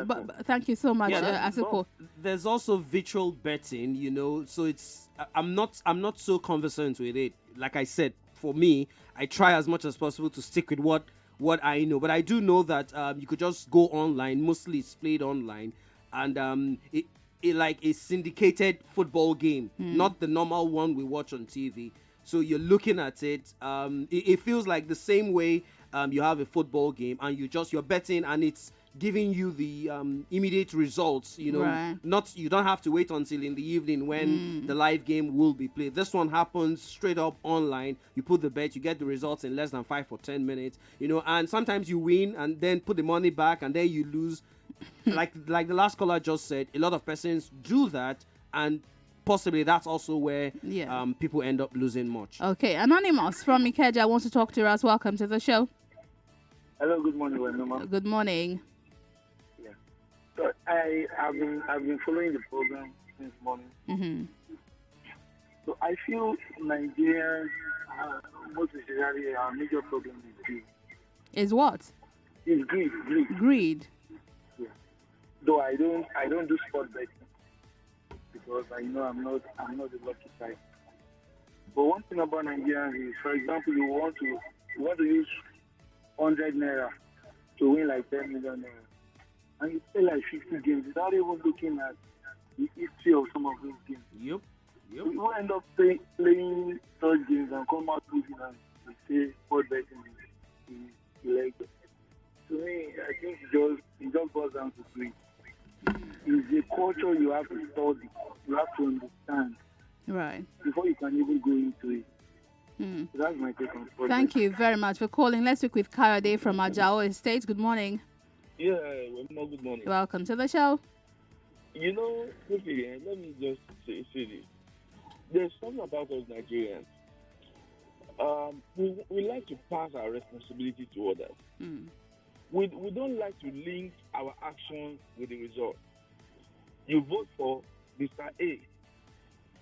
But thank you so much, Asiko. There's also virtual betting, so it's I'm not so conversant with it. Like I said, for me, I try as much as possible to stick with what I know. But I do know that you could just go online. Mostly it's played online, and it like a syndicated football game, not the normal one we watch on TV. So you're looking at it. It feels like the same way you have a football game, and you're betting, and it's giving you the immediate results. Right. You don't have to wait until in the evening when the live game will be played. This one happens straight up online. You put the bet, you get the results in less than 5 or 10 minutes. And sometimes you win and then put the money back, and then you lose. like the last caller just said, a lot of persons do that, and possibly that's also where people end up losing much. Okay, Anonymous from Ikeja wants to talk to us. Welcome to the show. Hello, good morning, Wemimo. Good morning. Yeah. So I've been following the program since morning. Mm-hmm. So I feel Nigerians, most especially our major problem is greed. Is what? It's greed. Greed. Yeah. Though I don't do sport betting because I know I'm not the lucky type. But one thing about Nigerians is, for example, you want to use 100 naira to win like 10 million naira, and you play like 50 games without even looking at the history of some of those games. Yep. You end up playing those games and come out losing, and say sport betting is illegal. To me, I think it just boils down to greed. It's a culture you have to study, you have to understand, right, before you can even go into it. So that's my take on sport. Thank you very much for calling. Let's speak with Kayode from Ajao Estate. Good morning. Yeah, well, good morning. Welcome to the show. Quickly, let me just say this. There's something about us Nigerians. We like to pass our responsibility to others. We don't like to link our actions with the result. You vote for Mr. A.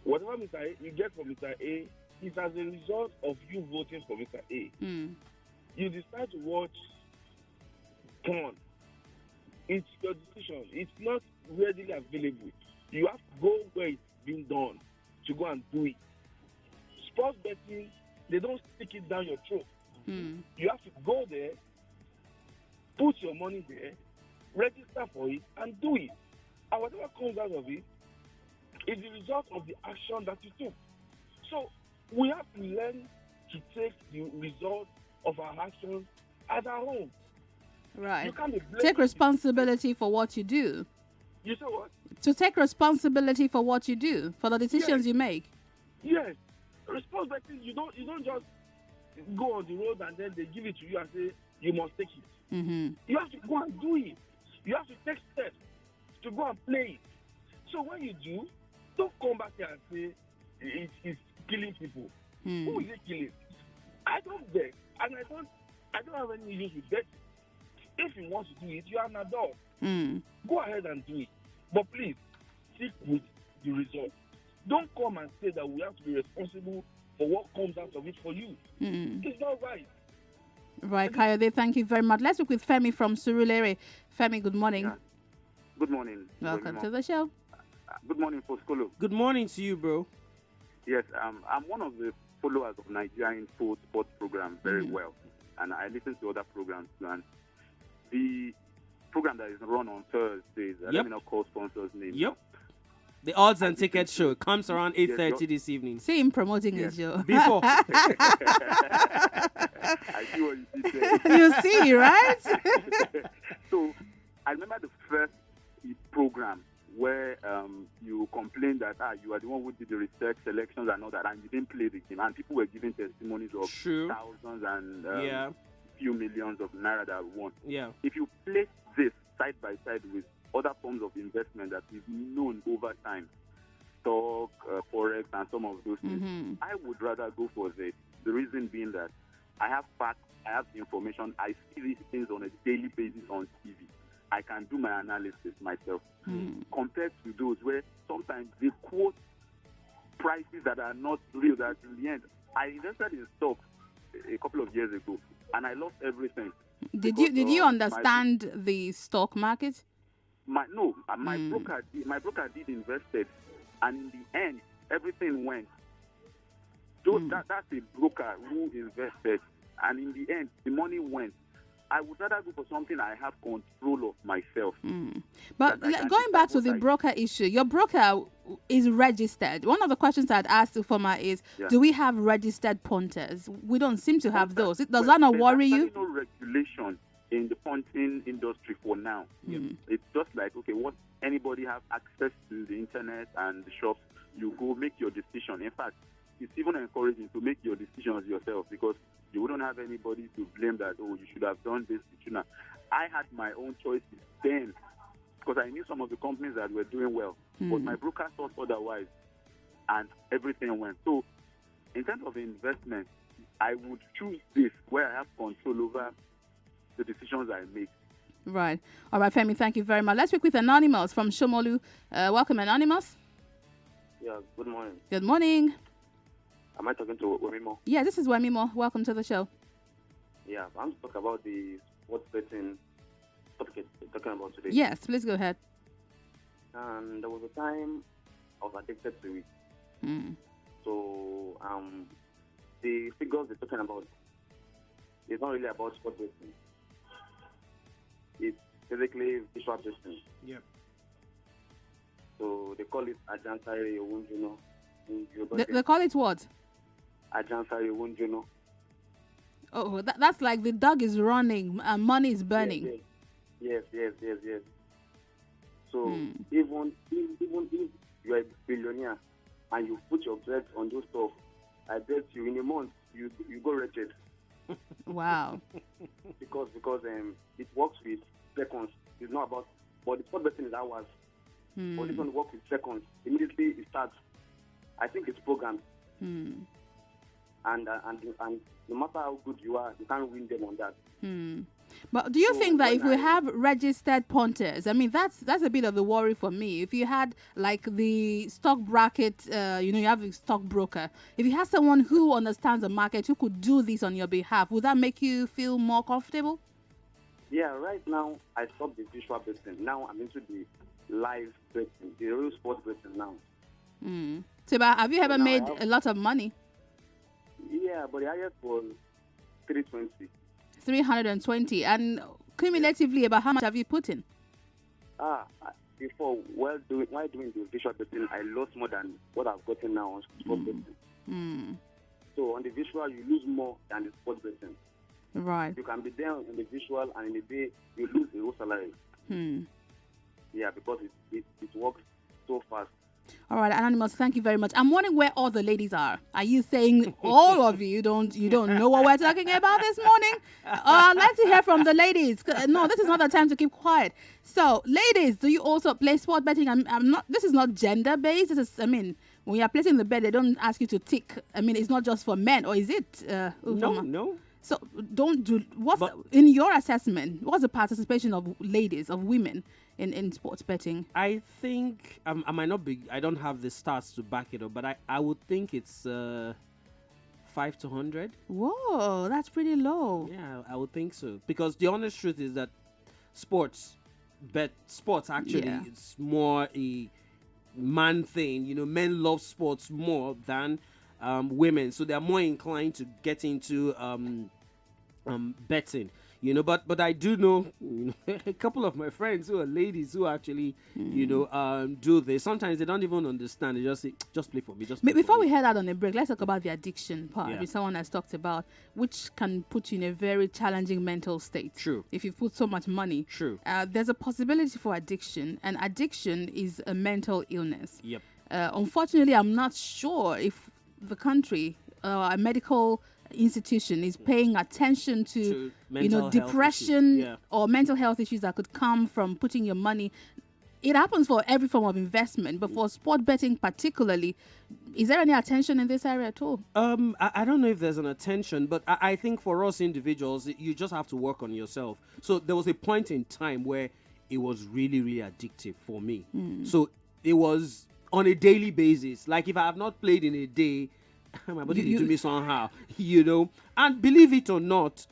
Whatever Mr. A you get from Mr. A is as a result of you voting for Mr. A. You decide to watch porn. It's your decision. It's not readily available. You have to go where it's being done to go and do it. Sports betting, they don't stick it down your throat. You have to go there, put your money there, register for it, and do it. And whatever comes out of it is the result of the action that you took. So we have to learn to take the result of our actions as our own. Right. You can't be take responsibility for what you do. You say what? To take responsibility for what you do, for the decisions you make. Yes. Responsibility, you don't just go on the road and then they give it to you and say you must take it. You have to go and do it. You have to take steps to go and play it. So when you do, don't come back here and say it's killing people. Who is it killing? I don't bet, and I don't have any issues with bet. If you want to do it, you are an adult. Go ahead and do it. But please, stick with the result. Don't come and say that we have to be responsible for what comes out of it for you. It's not right. Right, Kayode, thank you very much. Let's speak with Femi from Surulere. Femi, good morning. Yeah. Good morning. Welcome to the show. Good morning, Poskolo. Good morning to you, bro. Yes, I'm one of the followers of Nigerian sports program very well, and I listen to other programs too. And the program that is run on Thursdays, let me not call sponsors' names. Yep. The odds and ticket show comes around 8:30 this evening. See him promoting his show. Before. I see what you did there. You see, right? So I remember the first program where you complain that you are the one who did the research, selections, and all that, and you didn't play the game, and people were giving testimonies of thousands and few millions of naira that won. Yeah. If you place this side by side with other forms of investment that we've known over time, stock, forex, and some of those things, I would rather go for this. The reason being that I have facts, I have information, I see these things on a daily basis on TV. I can do my analysis myself. Compared to those where sometimes they quote prices that are not real, that in the end, I invested in stock a couple of years ago, and I lost everything. Did you understand the stock market? My broker did invested, and in the end, everything went. So that's a broker who invested, and in the end, the money went. I would rather go for something I have control of myself. But going back to the broker issue, your broker is registered. One of the questions I'd asked the former is, do we have registered punters? We don't seem to have those. Does that not worry you? There's no regulation in the punting industry for now. It's just like, okay, what anybody have access to the internet and the shops, you go make your decision. In fact, it's even encouraging to make your decisions yourself, because you wouldn't have anybody to blame that, oh, you should have done this, you should not. I had my own choices then, because I knew some of the companies that were doing well, but my broker thought otherwise, and everything went. So, in terms of investment, I would choose this, where I have control over the decisions I make. Right. All right, Femi, thank you very much. Let's speak with Anonymous from Shomolu. Welcome, Anonymous. Yeah, good morning. Good morning. Am I talking to Wemimo? Yeah, this is Wemimo. Welcome to the show. Yeah, I'm talking about the sports betting topic we're talking about today. Yes, please go ahead. And there was a time I was addicted to it. So the figures they're talking about, it's not really about sports betting. It's basically visual betting. Yeah. So they call it Ajansari Owunjuno. They call it what? Ajansari Owunjuno. Oh, that's like the dog is running and money is burning. Yes. So even if you are a billionaire and you put your bets on those stuff, I bet you in a month you go wretched. Wow. because it works with seconds. It's not about, but the sport betting is hours. But this one works with seconds. Immediately it starts. I think it's programmed. And no matter how good you are, you can't win them on that. But do you think that if we have registered punters, I mean, that's a bit of the worry for me. If you had like the stock bracket, you have a stockbroker. If you have someone who understands the market, who could do this on your behalf, would that make you feel more comfortable? Yeah, right now I stopped the visual betting. Now I'm into the live betting, the real sports betting now. So, but have you ever made a lot of money? Yeah, but the highest was 320. 320. And cumulatively, about how much have you put in? Before, while doing the visual betting, I lost more than what I've gotten now on sports betting. So on the visual, you lose more than the sports betting. Right. You can be there on the visual, and in the day, you lose the whole salary. Yeah, because it works so fast. All right, Anonymous, thank you very much. I'm wondering where all the ladies are. Are you saying all of you don't know what we're talking about this morning? I'd like to hear from the ladies. No, this is not the time to keep quiet. So, ladies, do you also play sport betting? I'm not. This is not gender based. This is. I mean, when you're placing the bet, they don't ask you to tick. I mean, it's not just for men, or is it? No. So in your assessment, what's the participation of ladies, of women in sports betting? I think I might not be. I don't have the stats to back it up, but I would think it's 5 to 100. Whoa, that's pretty low. Yeah, I would think so, because the honest truth is that sports actually it's more a man thing. Men love sports more than women, so they're more inclined to get into betting. But I do know, a couple of my friends who are ladies who actually do this. Sometimes they don't even understand. They just say, just play for me, just play Before for me. we head out on a break, let's talk about the addiction part, Yeah. which someone has talked about, which can put you in a very challenging mental state. True. If you put so much money. True. There's a possibility for addiction, and addiction is a mental illness. Yep. Unfortunately, I'm not sure if the country, a medical institution, is paying attention to mental health depression issues. Yeah. or mental health issues that could come from putting your money. It happens for every form of investment, but for sport betting particularly, is there any attention in this area at all? I don't know if there's an attention, but I think for us individuals, you just have to work on yourself. So there was a point in time where it was really, really addictive for me. So it was on a daily basis. Like if I have not played in a day, my body will do me somehow, And believe it or not,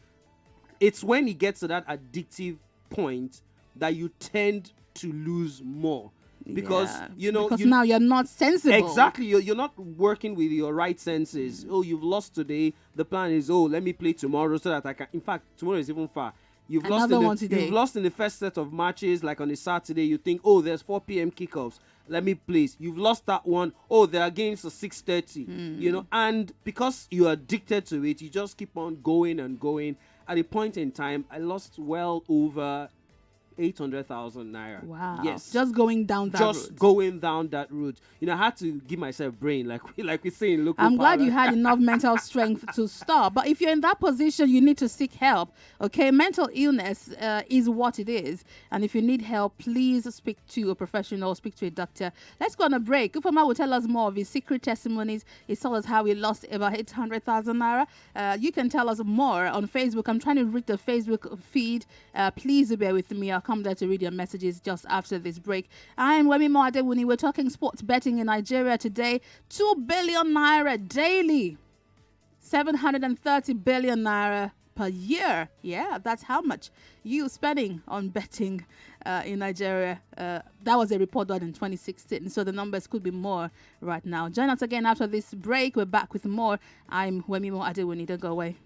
it's when it gets to that addictive point that you tend to lose more. Because because now you're not sensible. Exactly, you're not working with your right senses. Oh, you've lost today. The plan is, let me play tomorrow so that I can. In fact, tomorrow is even far. You've lost in the first set of matches, like on a Saturday. You think, there's 4 p.m. kickoffs. Let me play. You've lost that one. There are games at 6:30. And because you're addicted to it, you just keep on going and going. At a point in time, I lost well over 800,000 naira. Wow. Yes. Just going down that route. Just going down that route. I had to give myself brain, like we say in local I'm glad you parlance. had enough mental strength to stop. But if you're in that position, you need to seek help. Okay, mental illness is what it is. And if you need help, please speak to a professional, speak to a doctor. Let's go on a break. Ufoma will tell us more of his secret testimonies. He told us how he lost about 800,000 naira. You can tell us more on Facebook. I'm trying to read the Facebook feed. Please bear with me. I'll come there to read your messages just after this break. I'm Wemimo Adewuni. We're talking sports betting in Nigeria today. 2 billion naira daily. 730 billion naira per year. Yeah, that's how much you spending on betting in Nigeria. That was a report done in 2016, so the numbers could be more right now. Join us again after this break. We're back with more. I'm Wemimo Adewuni. Don't go away.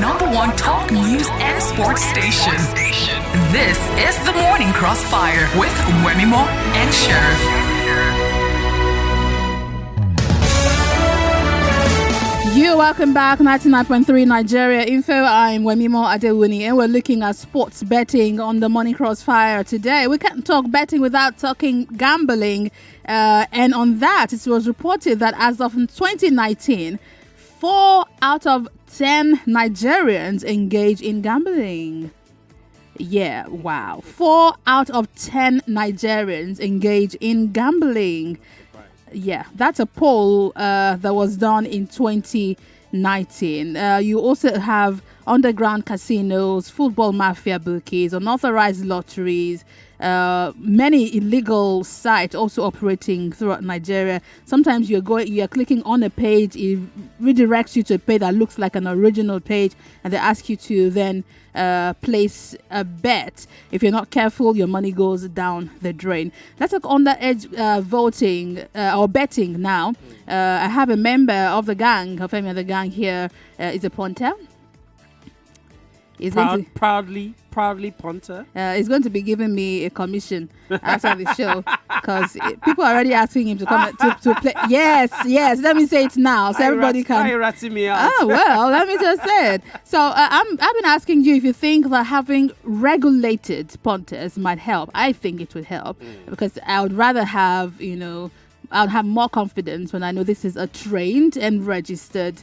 number one talk news and sports station. This is the Morning Crossfire with Wemimo and Sheriff. You're welcome back, 99.3 Nigeria Info. I'm Wemimo Adewuni, and we're looking at sports betting on the Morning Crossfire today. We can't talk betting without talking gambling. And on that, it was reported that as of 2019, 4 out of 10 Nigerians engage in gambling. Yeah, wow. 4 out of 10 Nigerians engage in gambling. Yeah, that's a poll that was done in 2019. You also have underground casinos, football mafia bookies, unauthorized lotteries, many illegal sites also operating throughout Nigeria. Sometimes you are clicking on a page, it redirects you to a page that looks like an original page, and they ask you to then place a bet. If you're not careful, your money goes down the drain. Let's talk underage voting or betting now. I have a member of the gang, the gang here is a punter. Proudly punter. He's going to be giving me a commission after the show because people are already asking him to come to play. Yes. Let me say it now so everybody can. Why ratting me out? Oh well, let me just say it. So I've been asking you if you think that having regulated punters might help. I think it would help because I would rather have I'd have more confidence when I know this is a trained and registered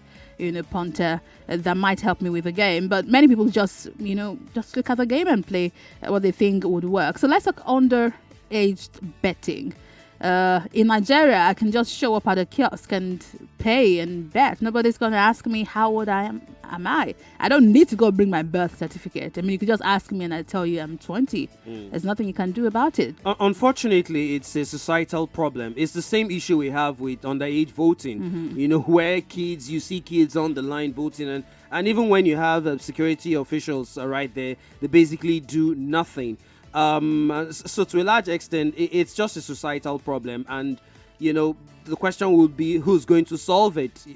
punter that might help me with the game. But many people just look at the game and play what they think would work. So let's talk underage betting. In Nigeria, I can just show up at a kiosk and pay and bet. Nobody's going to ask me how old I am. I don't need to go bring my birth certificate. I mean, you could just ask me and I tell you I'm 20. There's nothing you can do about it. Unfortunately, it's a societal problem. It's the same issue we have with underage voting. Where you see kids on the line voting, and even when you have security officials right there, they basically do nothing. So to a large extent, it's just a societal problem, and the question would be who's going to solve it.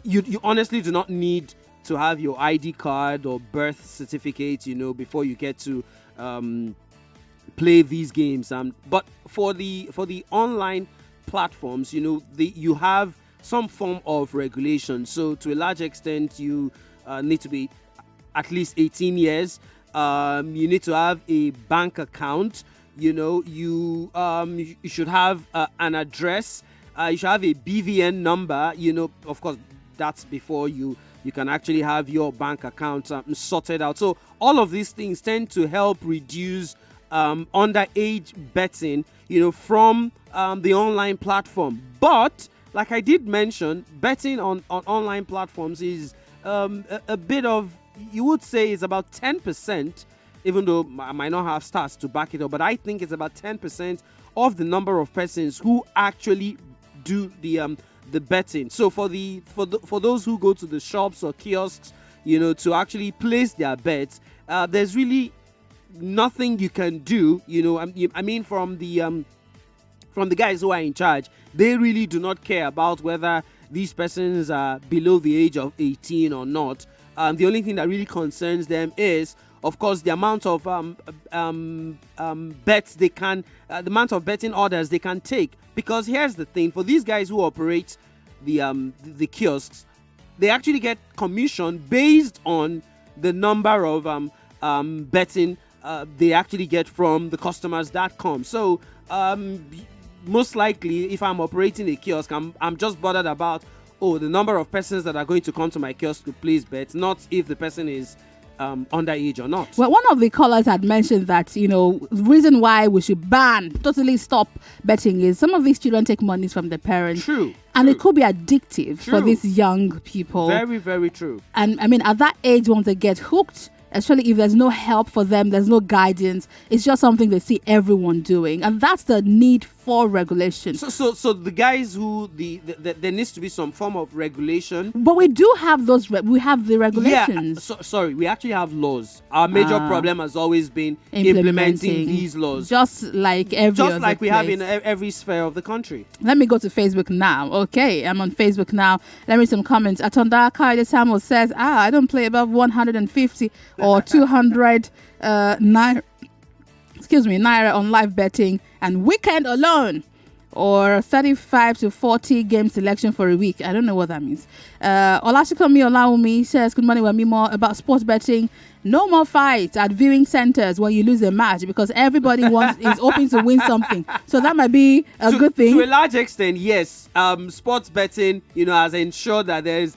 You honestly do not need to have your ID card or birth certificate, before you get to play these games. But for the online platforms, you have some form of regulation. So to a large extent, you need to be at least 18 years. You need to have a bank account. You should have an address. You should have a BVN number. Of course, that's before you can actually have your bank account sorted out. So all of these things tend to help reduce underage betting, from the online platform. But like I did mention, betting on online platforms is a bit of, you would say, is about 10%, even though I might not have stats to back it up, but I think it's about 10% of the number of persons who actually do the betting. So for those who go to the shops or kiosks, to actually place their bets, there's really nothing you can do. I mean, from the guys who are in charge, they really do not care about whether these persons are below the age of 18 or not. The only thing that really concerns them is, of course, the amount of bets they can, the amount of betting orders they can take. Because here's the thing: for these guys who operate the kiosks, they actually get commission based on the number of betting they actually get from the customers that come. So most likely, if I'm operating a kiosk, I'm just bothered about the number of persons that are going to come to my kiosk to place bets, not if the person is underage or not. Well, one of the callers had mentioned that, the reason why we should totally stop betting is some of these children take money from their parents. True. And it could be addictive for these young people. Very, very true. And I mean, at that age, once they get hooked, especially if there's no help for them, there's no guidance. It's just something they see everyone doing, and that's the need for regulation. So the guys who there needs to be some form of regulation. But we do have those. We have the regulations. Yeah, sorry, we actually have laws. Our major problem has always been implementing these laws, just like we have in every sphere of the country. Let me go to Facebook now. Okay, I'm on Facebook now. Let me read some comments. Atonda Kaide Samuel says, I don't play above 150 or 200 naira on live betting and weekend alone, or 35 to 40 game selection for a week. I don't know what that means. Olashikomi Olawumi says, good morning, Wemimo, about sports betting. No more fights at viewing centers when you lose a match, because everybody is hoping to win something. So that might be a good thing. To a large extent, yes. Sports betting, has ensured that there's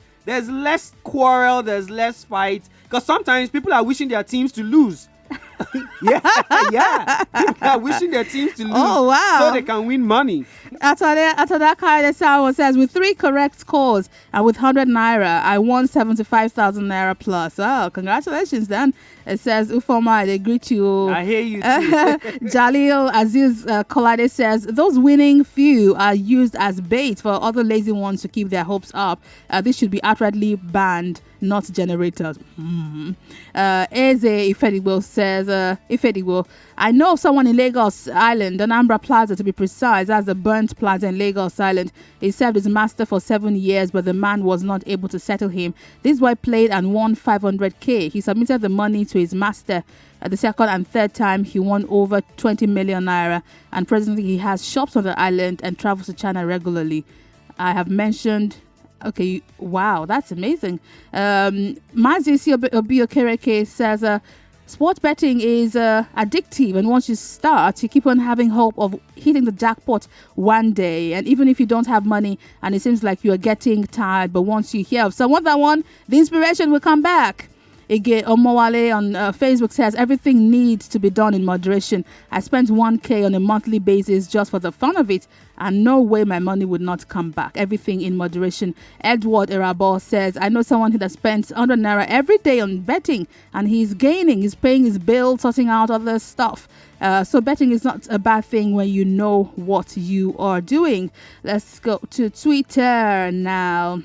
less quarrel, there's less fight, because sometimes people are wishing their teams to lose. yeah. People are wishing their teams to lose, so they can win money. Atadaka says, with 3 correct scores and with 100 naira, I won 75,000 naira plus. Oh, congratulations then. It says, Ufoma, they greet you. I hear you too. Jalil Aziz Kolade says, those winning few are used as bait for other lazy ones to keep their hopes up. This should be outrightly banned, not generators. Eze Ifedibo says, Ifedibo, I know of someone in Lagos Island, Anambra Plaza to be precise, as the burnt plaza in Lagos Island. He served his master for 7 years, but the man was not able to settle him. This boy played and won 500k. He submitted the money to his master. At the second and third time, he won over 20 million naira, and presently he has shops on the island and travels to China regularly. I have mentioned. Okay, wow, that's amazing. Mazisi Obiokereke says, sports betting is addictive, and once you start, you keep on having hope of hitting the jackpot one day. And even if you don't have money and it seems like you are getting tired, but once you hear of someone that won, the inspiration will come back. Ige Omowale on Facebook says, everything needs to be done in moderation. I spent 1k on a monthly basis just for the fun of it, and no way my money would not come back. Everything in moderation. Edward Erabo says, I know someone who has spent 100 naira every day on betting, and he's gaining, he's paying his bill, sorting out other stuff. So betting is not a bad thing when you know what you are doing. Let's go to Twitter now.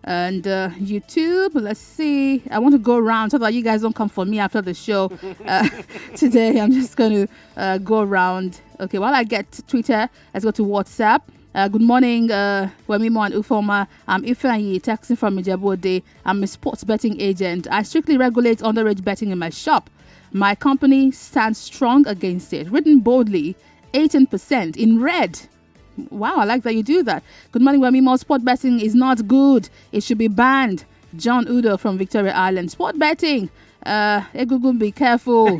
And YouTube, let's see. I want to go around so that you guys don't come for me after the show. Today, I'm just going to go around. Okay, while I get to Twitter, let's go to WhatsApp. Good morning, Wemimo and Ufoma. I'm Ifeanyi, texting from Ijebu-Ode. I'm a sports betting agent. I strictly regulate underage betting in my shop. My company stands strong against it. Written boldly, 18% in red. Wow, I like that you do that. Good morning, Wemimo. Sport betting is not good. It should be banned. John Udo from Victoria Island. Sport betting. Egungun, be careful.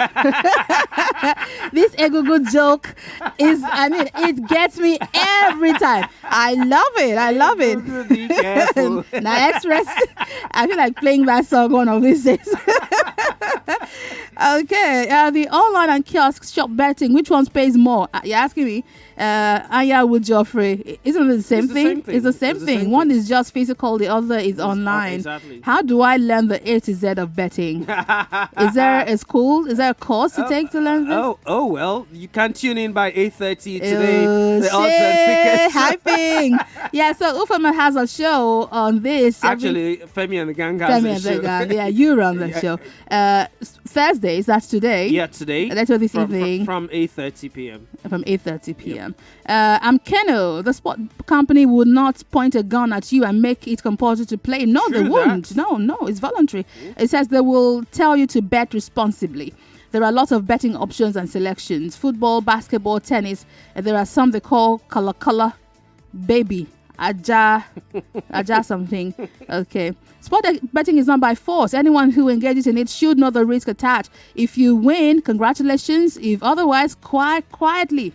This Egungun joke is, it gets me every time. I love it. Egungun, be careful. Now, Express, I feel like playing that song one of these days. Okay, the online and kiosk shop betting, which one pays more? You're asking me? Aya with Joffrey, isn't it the same thing? It's the same thing. One is just physical, the other is online. Exactly. How do I learn the A to Z of betting? Is there a school? Is there a course to take to learn this? Oh well, you can tune in by 8:30 today. The odds and tickets. Hyping. Yeah, so Ufama has a show on this. Actually, Femi and the Gang has a show. Yeah, you run the show. Thursdays, that's today. Yeah, today. Later this evening. From 8:30 p.m. From 8:30 p.m. I'm Keno. The sport company would not point a gun at you and make it compulsory to play. No, they wouldn't. No, it's voluntary. It says they will tell you to bet responsibly. There are lots of betting options and selections. Football, basketball, tennis. And there are some they call color, baby, aja something. Okay. Sport betting is not by force. Anyone who engages in it should know the risk attached. If you win, congratulations. If otherwise, quietly.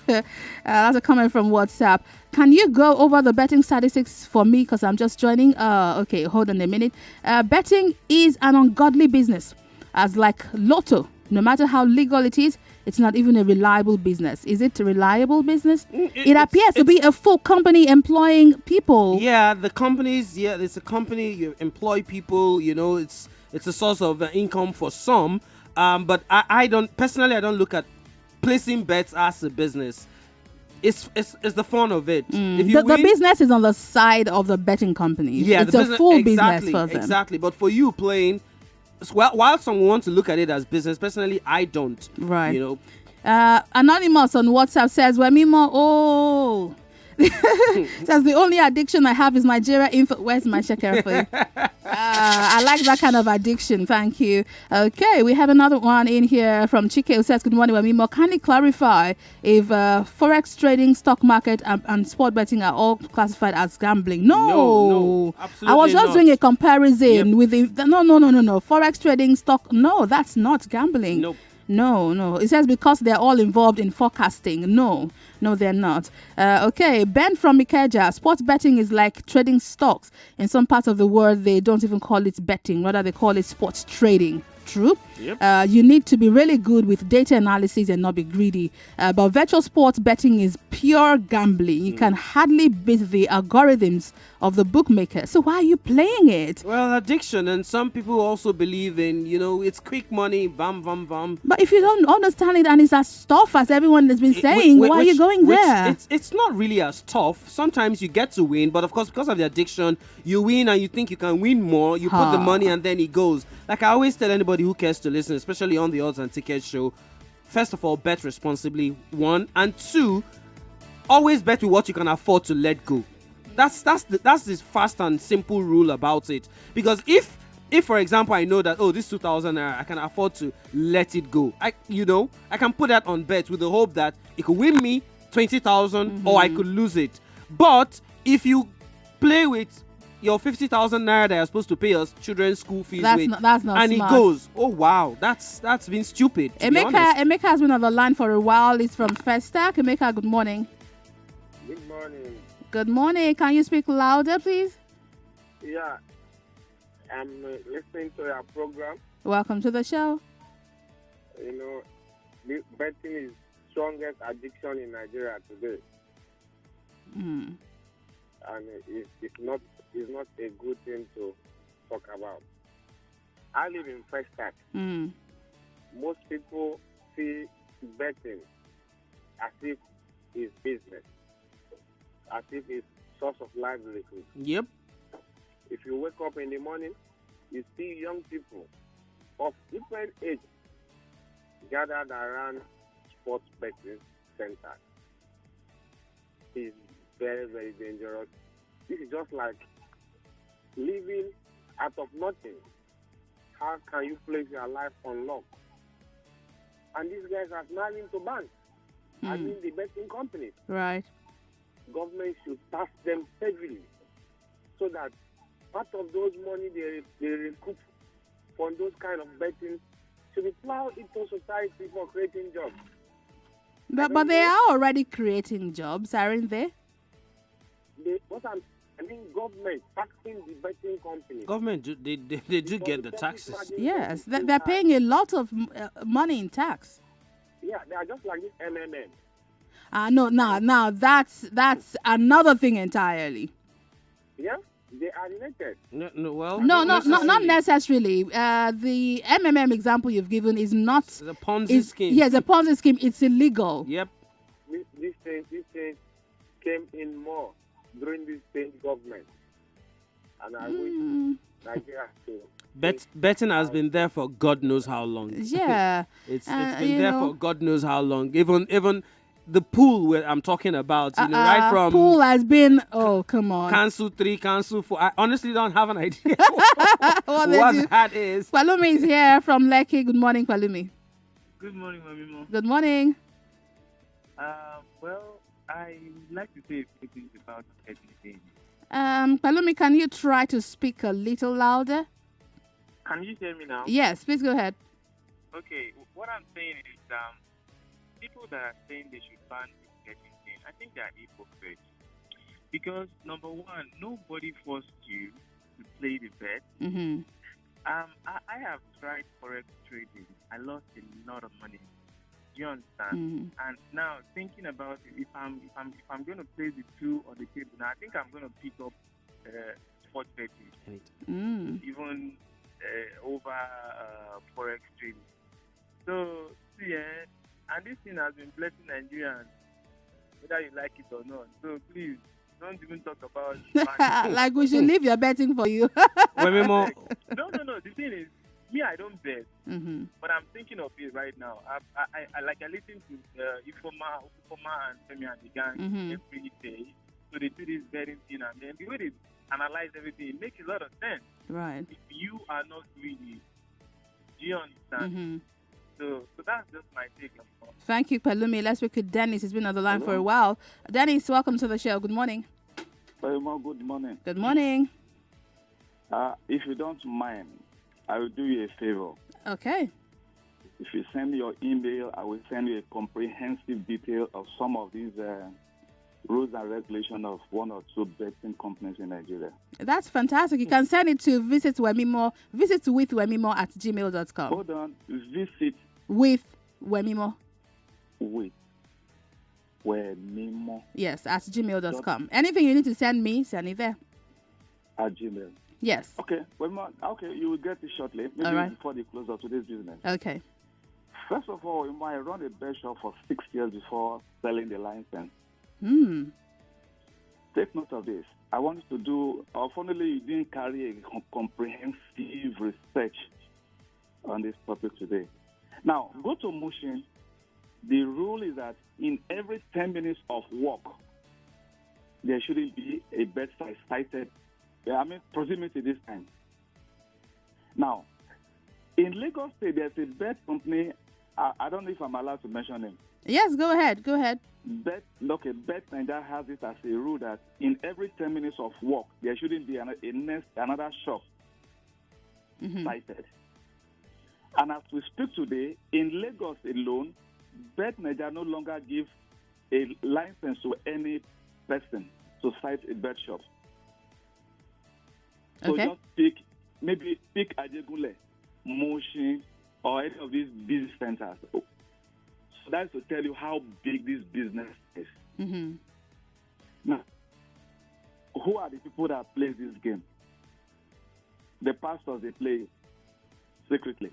That's a comment from WhatsApp. Can you go over the betting statistics for me? Because I'm just joining. Okay, hold on a minute. Betting is an ungodly business. As like Lotto, no matter how legal it is, it's not even a reliable business. Is it a reliable business? It appears to be a full company employing people. Yeah, the companies. Yeah, it's a company. You employ people. It's it's a source of income for some. But I don't look at placing bets as a business. It's the fun of it. If you the business is on the side of the betting companies. Yeah, it's a full business for them. Exactly. But for you playing, while some want to look at it as business, personally, I don't. Right. You know. Anonymous on WhatsApp says, Wemimo, says the only addiction I have is Nigeria info. Where's my shakera for you? I like that kind of addiction. Thank you. Okay, we have another one in here from Chike who says, good morning, Wemimo. Kindly clarify if forex trading, stock market, and sport betting are all classified as gambling. No, absolutely I was just doing a comparison with the no. Forex trading, stock. No, that's not gambling. Nope. No. It says because they're all involved in forecasting. No, they're not. Okay, Ben from Ikeja. Sports betting is like trading stocks. In some parts of the world, they don't even call it betting. Rather, they call it sports trading. True. Yep. You need to be really good with data analysis and not be greedy. But virtual sports betting is pure gambling. You can hardly beat the algorithms of the bookmaker. So why are you playing it? Well, addiction, and some people also believe in, it's quick money, bam, bam, bam. But if you don't understand it and it's as tough as everyone has been saying, why are you going there? It's not really as tough. Sometimes you get to win, but of course, because of the addiction, you win and you think you can win more. You put the money and then it goes. Like I always tell anybody who cares to listen, especially on the Odds and Tickets show, first of all, bet responsibly, 1, and 2, always bet with what you can afford to let go. That's this fast and simple rule about it. Because if for example I know that this 2,000 I can afford to let it go, I can put that on bet with the hope that it could win me 20,000 or I could lose it. But if you play with your 50,000 naira that you're supposed to pay your children's school fees that's with, not and smart. It goes, oh wow, that's been stupid. Emeka has been on the line for a while. He's from Festac. Emeka, good morning. Good morning. Good morning. Can you speak louder, please? Yeah, I'm listening to your program. Welcome to the show. Betting is strongest addiction in Nigeria today, and it's not a good thing to talk about. I live in Festac. Most people see betting as if it's business, as if it's source of livelihood. Yep. If you wake up in the morning, you see young people of different ages gathered around sports betting centers. It's very, very dangerous. This is just like living out of nothing. How can you place your life on lock? And these guys are smiling to banks. I mean the betting companies. Right. Government should tax them heavily so that part of those money they recoup from those kind of betting should be plowed into society for creating jobs. But they are already creating jobs, aren't they? Government taxing the betting company. Government, they do get the taxes. Yes, they're paying a lot of money in tax. Yeah, they are just like this MMM. No, now that's another thing entirely. Yeah, they are related. Not necessarily. The MMM example you've given is not. It's a Ponzi scheme. Yes, a Ponzi scheme. It's illegal. Yep. This thing came in more during this same government, and I wish Nigeria to. Betting has been there for God knows how long. Yeah, it's been there for God knows how long. Even the pool where I'm talking about, right from pool has been. Oh, come on. Cancel 3, cancel 4. I honestly don't have an idea what that is. Kwalumi is here from Lekki. Good morning, Kwalumi. Good morning, Wemimo. Good morning. Well, I like to say a few things about everything. Kwalumi, can you try to speak a little louder? Can you hear me now? Yes, please go ahead. Okay, what I'm saying is, people that are saying they should ban this betting thing, I think they are hypocrites. Because number one, nobody forced you to play the bet. I have tried forex trading. I lost a lot of money. Do you understand? And now thinking about it, if I'm going to play the 2 on the table, now I think I'm going to pick up sports betting. Even over forex trading. So, see, and this thing has been blessing Nigerians, whether you like it or not. So, please, don't even talk about like we should leave your betting for you. Wemimo. No. The thing is, me, I don't bet, but I'm thinking of it right now. I listen to Ifoma and Femi and the gang every day. So they do this betting thing, and then the way they analyze everything, it makes a lot of sense. Right. If you are not doing it, do you understand? So that's just my take. Thank you, Palumi. Let's speak with Dennis. He's been on the line for a while. Dennis, welcome to the show. Good morning. Very much. Good morning. Good morning. If you don't mind, I will do you a favor. Okay. If you send me your email, I will send you a comprehensive detail of some of these rules and regulations of one or two betting companies in Nigeria. That's fantastic. You can send it to visit with Wemimo at gmail.com. Hold on. Visit with Wemimo. With Wemimo. Yes, at gmail.com. Anything you need to send me, send it there. At Gmail. Yes. Okay. Wemimo, okay, you will get it shortly. Maybe before the close of today's business. Okay. First of all, Wemimo, I run a bet shop for 6 years before selling the license. Take note of this. I want you to do, unfortunately, you didn't carry a comprehensive research on this topic today. Now, go to Mushin. The rule is that in every 10 minutes of walk, there shouldn't be a bet cited. Proximity this time. Now, in Lagos State, there's a bet company. I don't know if I'm allowed to mention them. Yes, go ahead. Bet Nigeria has it as a rule that in every 10 minutes of walk, there shouldn't be another shop cited. And as we speak today, in Lagos alone, Bet Nigeria no longer gives a license to any person to cite a bet shop. So just pick Adewuni, Mushin, or any of these business centers. So that's to tell you how big this business is. Now, who are the people that play this game? The pastors, they play secretly.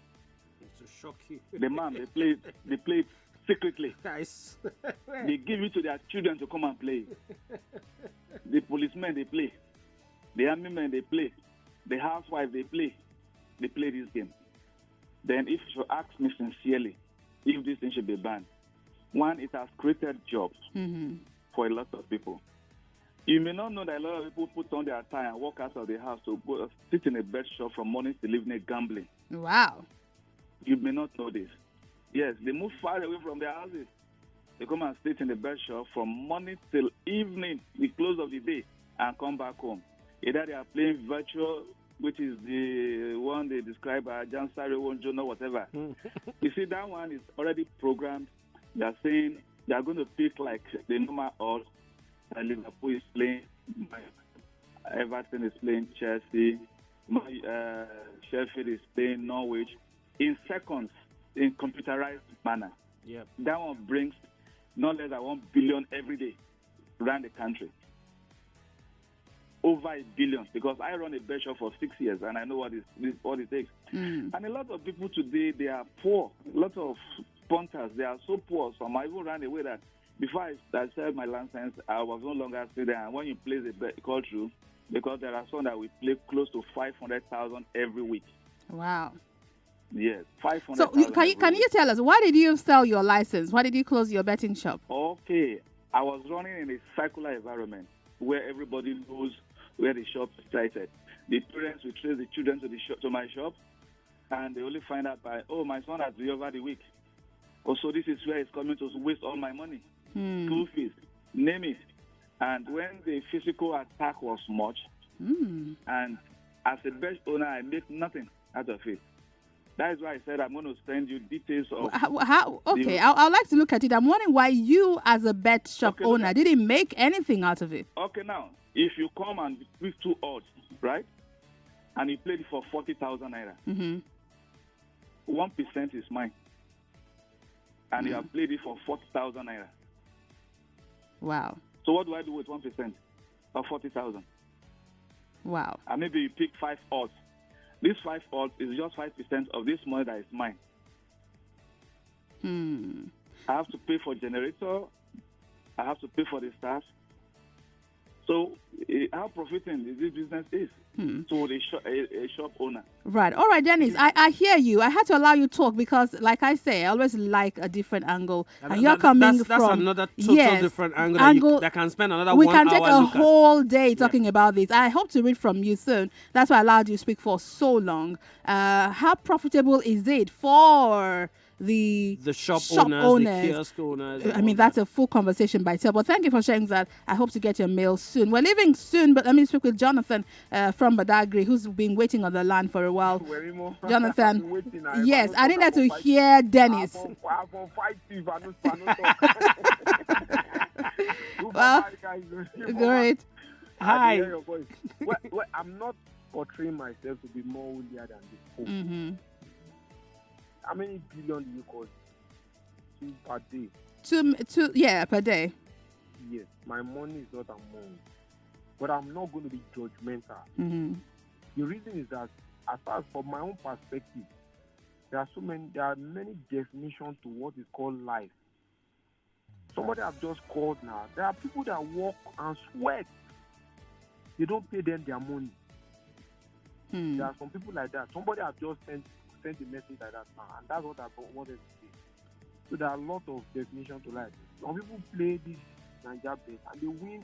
To shock you. The man, they play secretly. Nice. They give it to their children to come and play. The policemen, they play. The army men, they play. The housewife, they play. They play this game. Then if you ask me sincerely, if this thing should be banned, one, it has created jobs for a lot of people. You may not know that a lot of people put on their tie and walk out of the house to go sit in a bet shop from morning till evening gambling. Wow. You may not know this. Yes, they move far away from their houses. They come and sit in the bet shop from morning till evening, the close of the day, and come back home. Either they are playing virtual, which is the one they describe as Jansari Wonjono, whatever. You see, that one is already programmed. They are saying they are going to pick like the normal odds. Liverpool is playing, Everton is playing Chelsea, Sheffield is playing Norwich in seconds, in computerized manner. Yep. That one brings not less than 1 billion every day around the country. Over $1 billion, because I run a bet shop for 6 years and I know what it takes. And a lot of people today, they are poor. A lot of punters, they are so poor. Some I even ran away that before I started my license, I was no longer still there. And when you play the bet, call through, because there are some that we play close to 500,000 every week. Wow. Yes, 500,000. So can you tell us, why did you sell your license? Why did you close your betting shop? Okay, I was running in a circular environment where everybody knows where the shop is sited. The parents will trace the children to my shop, and they only find out by, my son has been over the week. Also, this is where he's coming to waste all my money. School fees, name it. And when the physical attack was much, and as a best owner, I make nothing out of it. That is why I said I'm going to send you details of... Okay, I'd like to look at it. I'm wondering why you, as a bet shop owner, didn't make anything out of it. Okay, now, if you come and pick 2 odds, right, and you played it for 40,000 naira, 1% is mine. And you have played it for 40,000 naira. Wow. So what do I do with 1% of 40,000? Wow. And maybe you pick 5 odds. This 5 odds is just 5% of this money that is mine. I have to pay for generator. I have to pay for the staff. So, how profiting this business is to the a shop owner. Right. All right, Dennis, I hear you. I had to allow you to talk because, like I say, I always like a different angle. And you're coming that's from... another total different angle that can spend another 1 hour. We can take a whole day talking about this. I hope to read from you soon. That's why I allowed you to speak for so long. How profitable is it for the shop owners, the kiosk owners? I mean, that's a full conversation by itself. But thank you for sharing that. I hope to get your mail soon. We're leaving soon, but let me speak with Jonathan from Quadry, who's been waiting on the line for a while. Jonathan, yes, I needed to hear Dennis. Well, great. Hi. Well, I'm not portraying myself to be more wealthier than this. How many billion do you cost? 2 per day. Two, per day. Yes, my money is not among, but I'm not going to be judgmental. The reason is that, as far as from my own perspective, there are many definitions to what is called life. Somebody I've just called now. There are people that work and sweat. They don't pay them their money. There are some people like that. Somebody I've just sent a message like that now, and that's what I wanted to say. So there are a lot of definitions to life. Some people play this Niger bet and they win.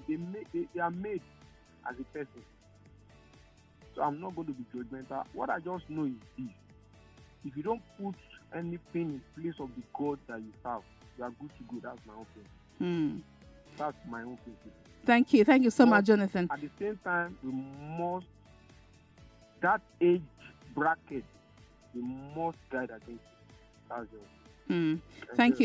They are made as a person. So I'm not going to be judgmental. What I just know is this: if you don't put anything in place of the God that you serve, you are good to go. That's my own principle. That's my own principle. Thank you so much, Jonathan. At the same time, we must, that age bracket, we must guide against it. That's just.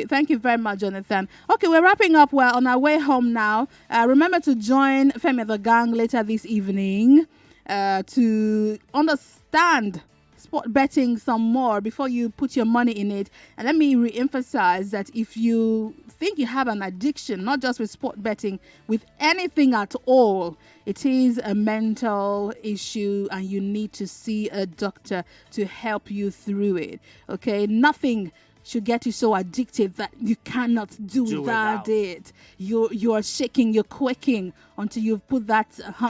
Thank you very much, Jonathan. Okay, we're wrapping up. We're on our way home now. Remember to join Femi the Gang later this evening to understand sport betting some more before you put your money in it. And let me re-emphasize that if you think you have an addiction, not just with sport betting, with anything at all, it is a mental issue and you need to see a doctor to help you through it. Okay, nothing should get you so addictive that you cannot do without it. You're shaking, you're quaking until you've put that.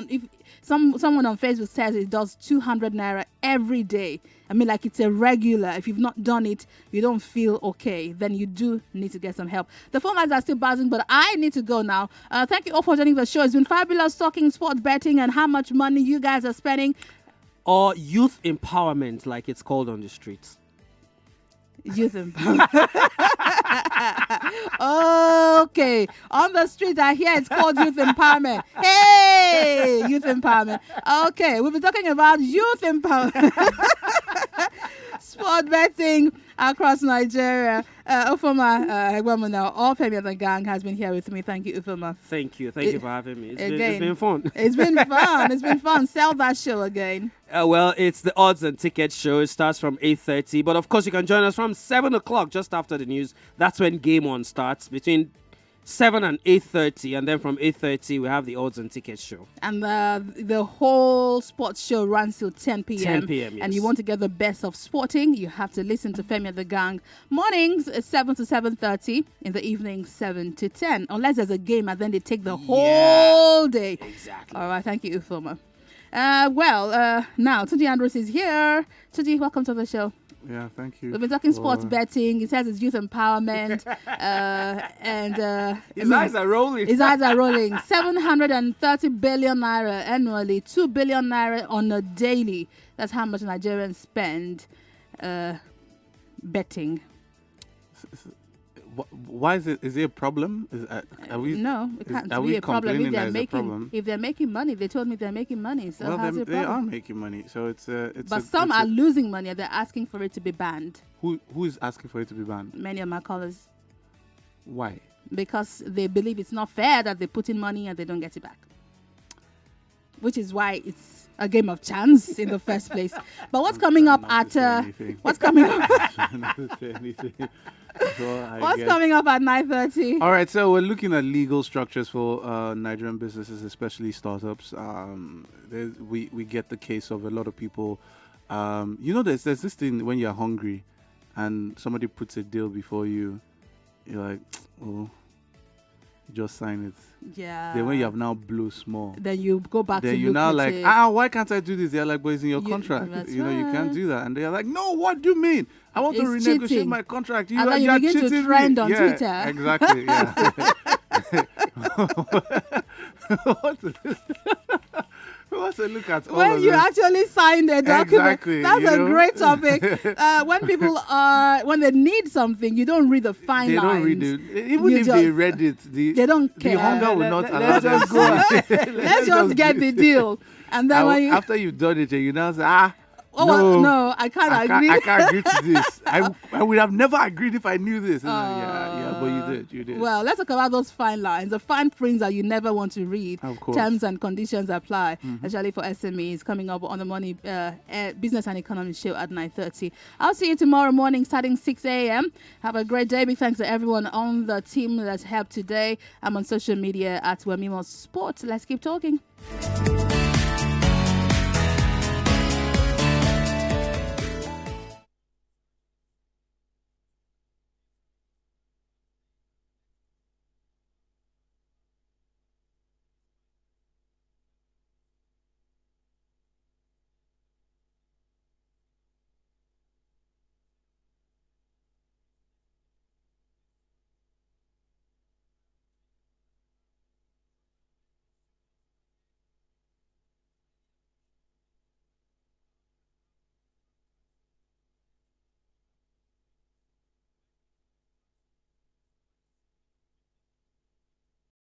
If someone on Facebook says it does 200 naira every day, I mean, like it's a regular. If you've not done it, you don't feel okay, then you do need to get some help. The phone lines are still buzzing, but I need to go now. Thank you all for joining the show. It's been fabulous talking sports betting and how much money you guys are spending. Or youth empowerment, like it's called on the streets. Youth empowerment. Okay. On the street, I hear it's called youth empowerment. Hey, youth empowerment. Okay, we'll be talking about youth empowerment. Sport betting across Nigeria. Ufoma Wemimo, all Femi of the Gang has been here with me. Thank you, Ufoma. Thank you for having me. It's been fun. It's been fun. It's been fun. Sell that show again. Well, it's the Odds and Tickets show. It starts from 8:30, but of course you can join us from 7 o'clock just after the news. That's when Game On starts between 7 and 8:30, and then from 8:30 we have the Odds and Tickets show. And the whole sports show runs till 10 p.m. 10 p.m. Yes. And you want to get the best of sporting, you have to listen to Femi and the Gang. Mornings 7 to 7:30, in the evening 7 to 10. Unless there's a game, and then they take the whole day. Exactly. All right, thank you, Ufoma. Now Tuji Andrews is here. Tuji, welcome to the show. Yeah, thank you. We've been talking sports betting. He says it's youth empowerment. His eyes are rolling. His eyes are rolling. 730 billion naira annually, 2 billion naira on a daily. That's how much Nigerians spend betting. Why is it? Is it a problem? No, it can't be a problem. If they're making money, they told me they're making money. So well, how's it a they problem? are making money. So it's. But some are losing money. And they're asking for it to be banned. Who is asking for it to be banned? Many of my callers. Why? Because they believe it's not fair that they put in money and they don't get it back. Which is why it's a game of chance in the first place. But what's coming up at what's coming up? What's coming up at 9:30? All right, so we're looking at legal structures for Nigerian businesses, especially startups. We get the case of a lot of people there's this thing when you're hungry and somebody puts a deal before you, you're like, oh, just sign it. Yeah. Then when you have now blew small, then you go back to then you're look now at like, it. why can't I do this? They're like, but it's in your contract. You can't do that. And they're like, no, what do you mean? I want to It's renegotiate cheating. my contract. And then you begin to cheating trend me. on Twitter. Exactly. Yeah. What's a look at all When of you this? actually signed a document, Exactly, that's a great topic. When people when they need something, you don't read the fine They lines. don't read it. Even You if they read it, they don't care. The hunger will not allow them Let's to just see go. it. Let's just get the deal, and then when you after you've done it, you now say, no, I can't agree. I can't agree to this. I would have never agreed if I knew this. And yeah, but you did. Well, let's talk about those fine lines, the fine prints that you never want to read. Of course. Terms and conditions apply, especially for SMEs. Coming up on the Money Business and Economy Show at 9:30. I'll see you tomorrow morning starting 6 a.m. Have a great day. Big thanks to everyone on the team that helped today. I'm on social media at Wemimo Sport. Let's keep talking.